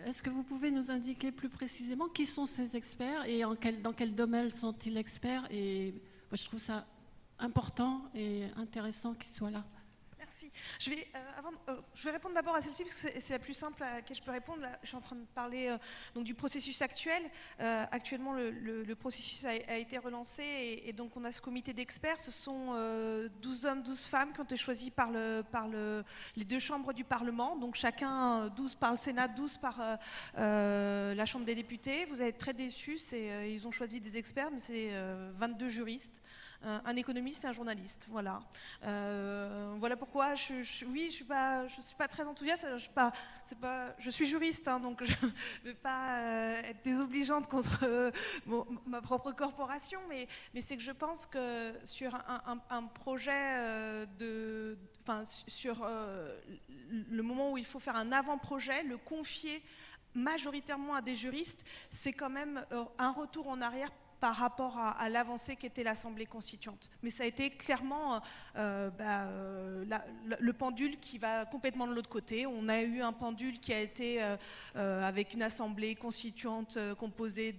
Est-ce que vous pouvez nous indiquer plus précisément qui sont ces experts et dans quel domaine sont-ils experts? Et moi, je trouve ça important et intéressant qu'ils soient là. Merci. Je vais répondre d'abord à celle-ci parce que c'est la plus simple à laquelle je peux répondre. Là, je suis en train de parler donc du processus actuel. Actuellement, le processus a été relancé et donc on a ce comité d'experts. Ce sont 12 hommes, 12 femmes qui ont été choisis par les deux chambres du Parlement. Donc chacun, 12 par le Sénat, 12 par la Chambre des députés. Vous allez être très déçus. Ils ont choisi des experts, mais c'est 22 juristes. un économiste et un journaliste. Voilà. Voilà pourquoi je suis pas très enthousiaste. Je suis juriste, hein, donc je ne veux pas être désobligeante contre ma propre corporation, mais c'est que je pense que sur un projet sur le moment où il faut faire un avant-projet, le confier majoritairement à des juristes, c'est quand même un retour en arrière par rapport à l'avancée qu'était l'Assemblée constituante. Mais ça a été clairement le pendule qui va complètement de l'autre côté. On a eu un pendule qui a été avec une Assemblée constituante composée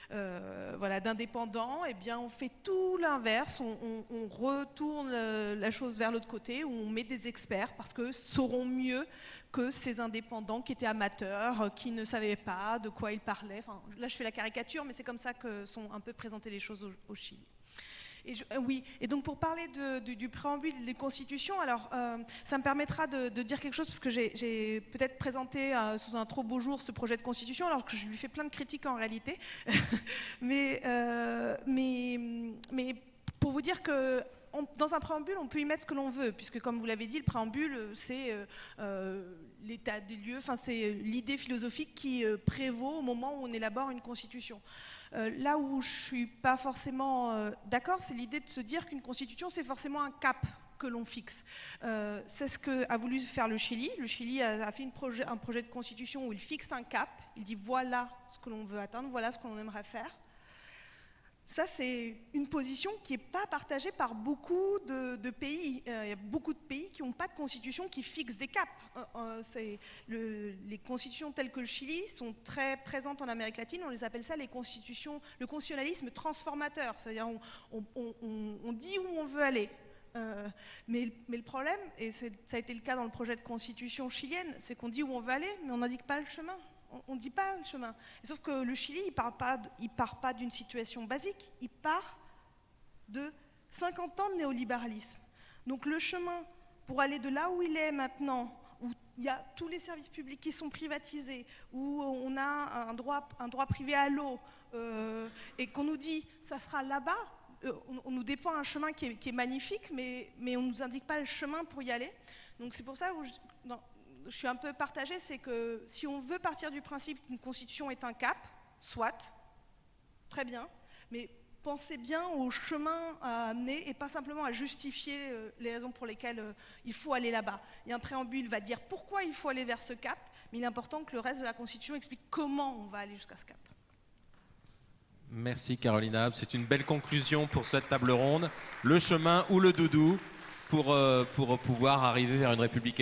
d'indépendants. Eh bien, on fait tout l'inverse. On retourne la chose vers l'autre côté, où on met des experts parce que sauront mieux que ces indépendants qui étaient amateurs, qui ne savaient pas de quoi ils parlaient. Enfin, là, je fais la caricature, mais c'est comme ça que sont un peu présentées les choses au Chili. Et donc pour parler du préambule des constitutions, alors ça me permettra de dire quelque chose, parce que j'ai peut-être présenté sous un trop beau jour ce projet de constitution, alors que je lui fais plein de critiques en réalité. mais pour vous dire que dans un préambule, on peut y mettre ce que l'on veut, puisque comme vous l'avez dit, le préambule, c'est l'état des lieux, enfin c'est l'idée philosophique qui prévaut au moment où on élabore une constitution. Là où je ne suis pas forcément d'accord, c'est l'idée de se dire qu'une constitution, c'est forcément un cap que l'on fixe. C'est ce qu'a voulu faire le Chili. Le Chili a fait un projet de constitution où il fixe un cap, il dit voilà ce que l'on veut atteindre, voilà ce qu'on aimerait faire. Ça, c'est une position qui n'est pas partagée par beaucoup de pays. Il y a beaucoup de pays qui n'ont pas de constitution qui fixe des caps. Les constitutions telles que le Chili sont très présentes en Amérique latine. On les appelle ça le constitutionnalisme transformateur. C'est-à-dire on dit où on veut aller. Mais le problème, et ça a été le cas dans le projet de constitution chilienne, c'est qu'on dit où on veut aller, mais on n'indique pas le chemin. On ne dit pas le chemin. Et sauf que le Chili, il part pas d'une situation basique, il part de 50 ans de néolibéralisme. Donc le chemin pour aller de là où il est maintenant, où il y a tous les services publics qui sont privatisés, où on a un droit privé à l'eau, et qu'on nous dit ça sera là-bas, on nous dépeint un chemin qui est magnifique, mais on ne nous indique pas le chemin pour y aller. Donc c'est pour ça que je suis un peu partagée, c'est que si on veut partir du principe qu'une constitution est un cap, soit, très bien, mais pensez bien au chemin à amener et pas simplement à justifier les raisons pour lesquelles il faut aller là-bas. Et un préambule va dire pourquoi il faut aller vers ce cap, mais il est important que le reste de la constitution explique comment on va aller jusqu'à ce cap. Merci Carolina, c'est une belle conclusion pour cette table ronde. Le chemin ou le doudou pour pouvoir arriver vers une république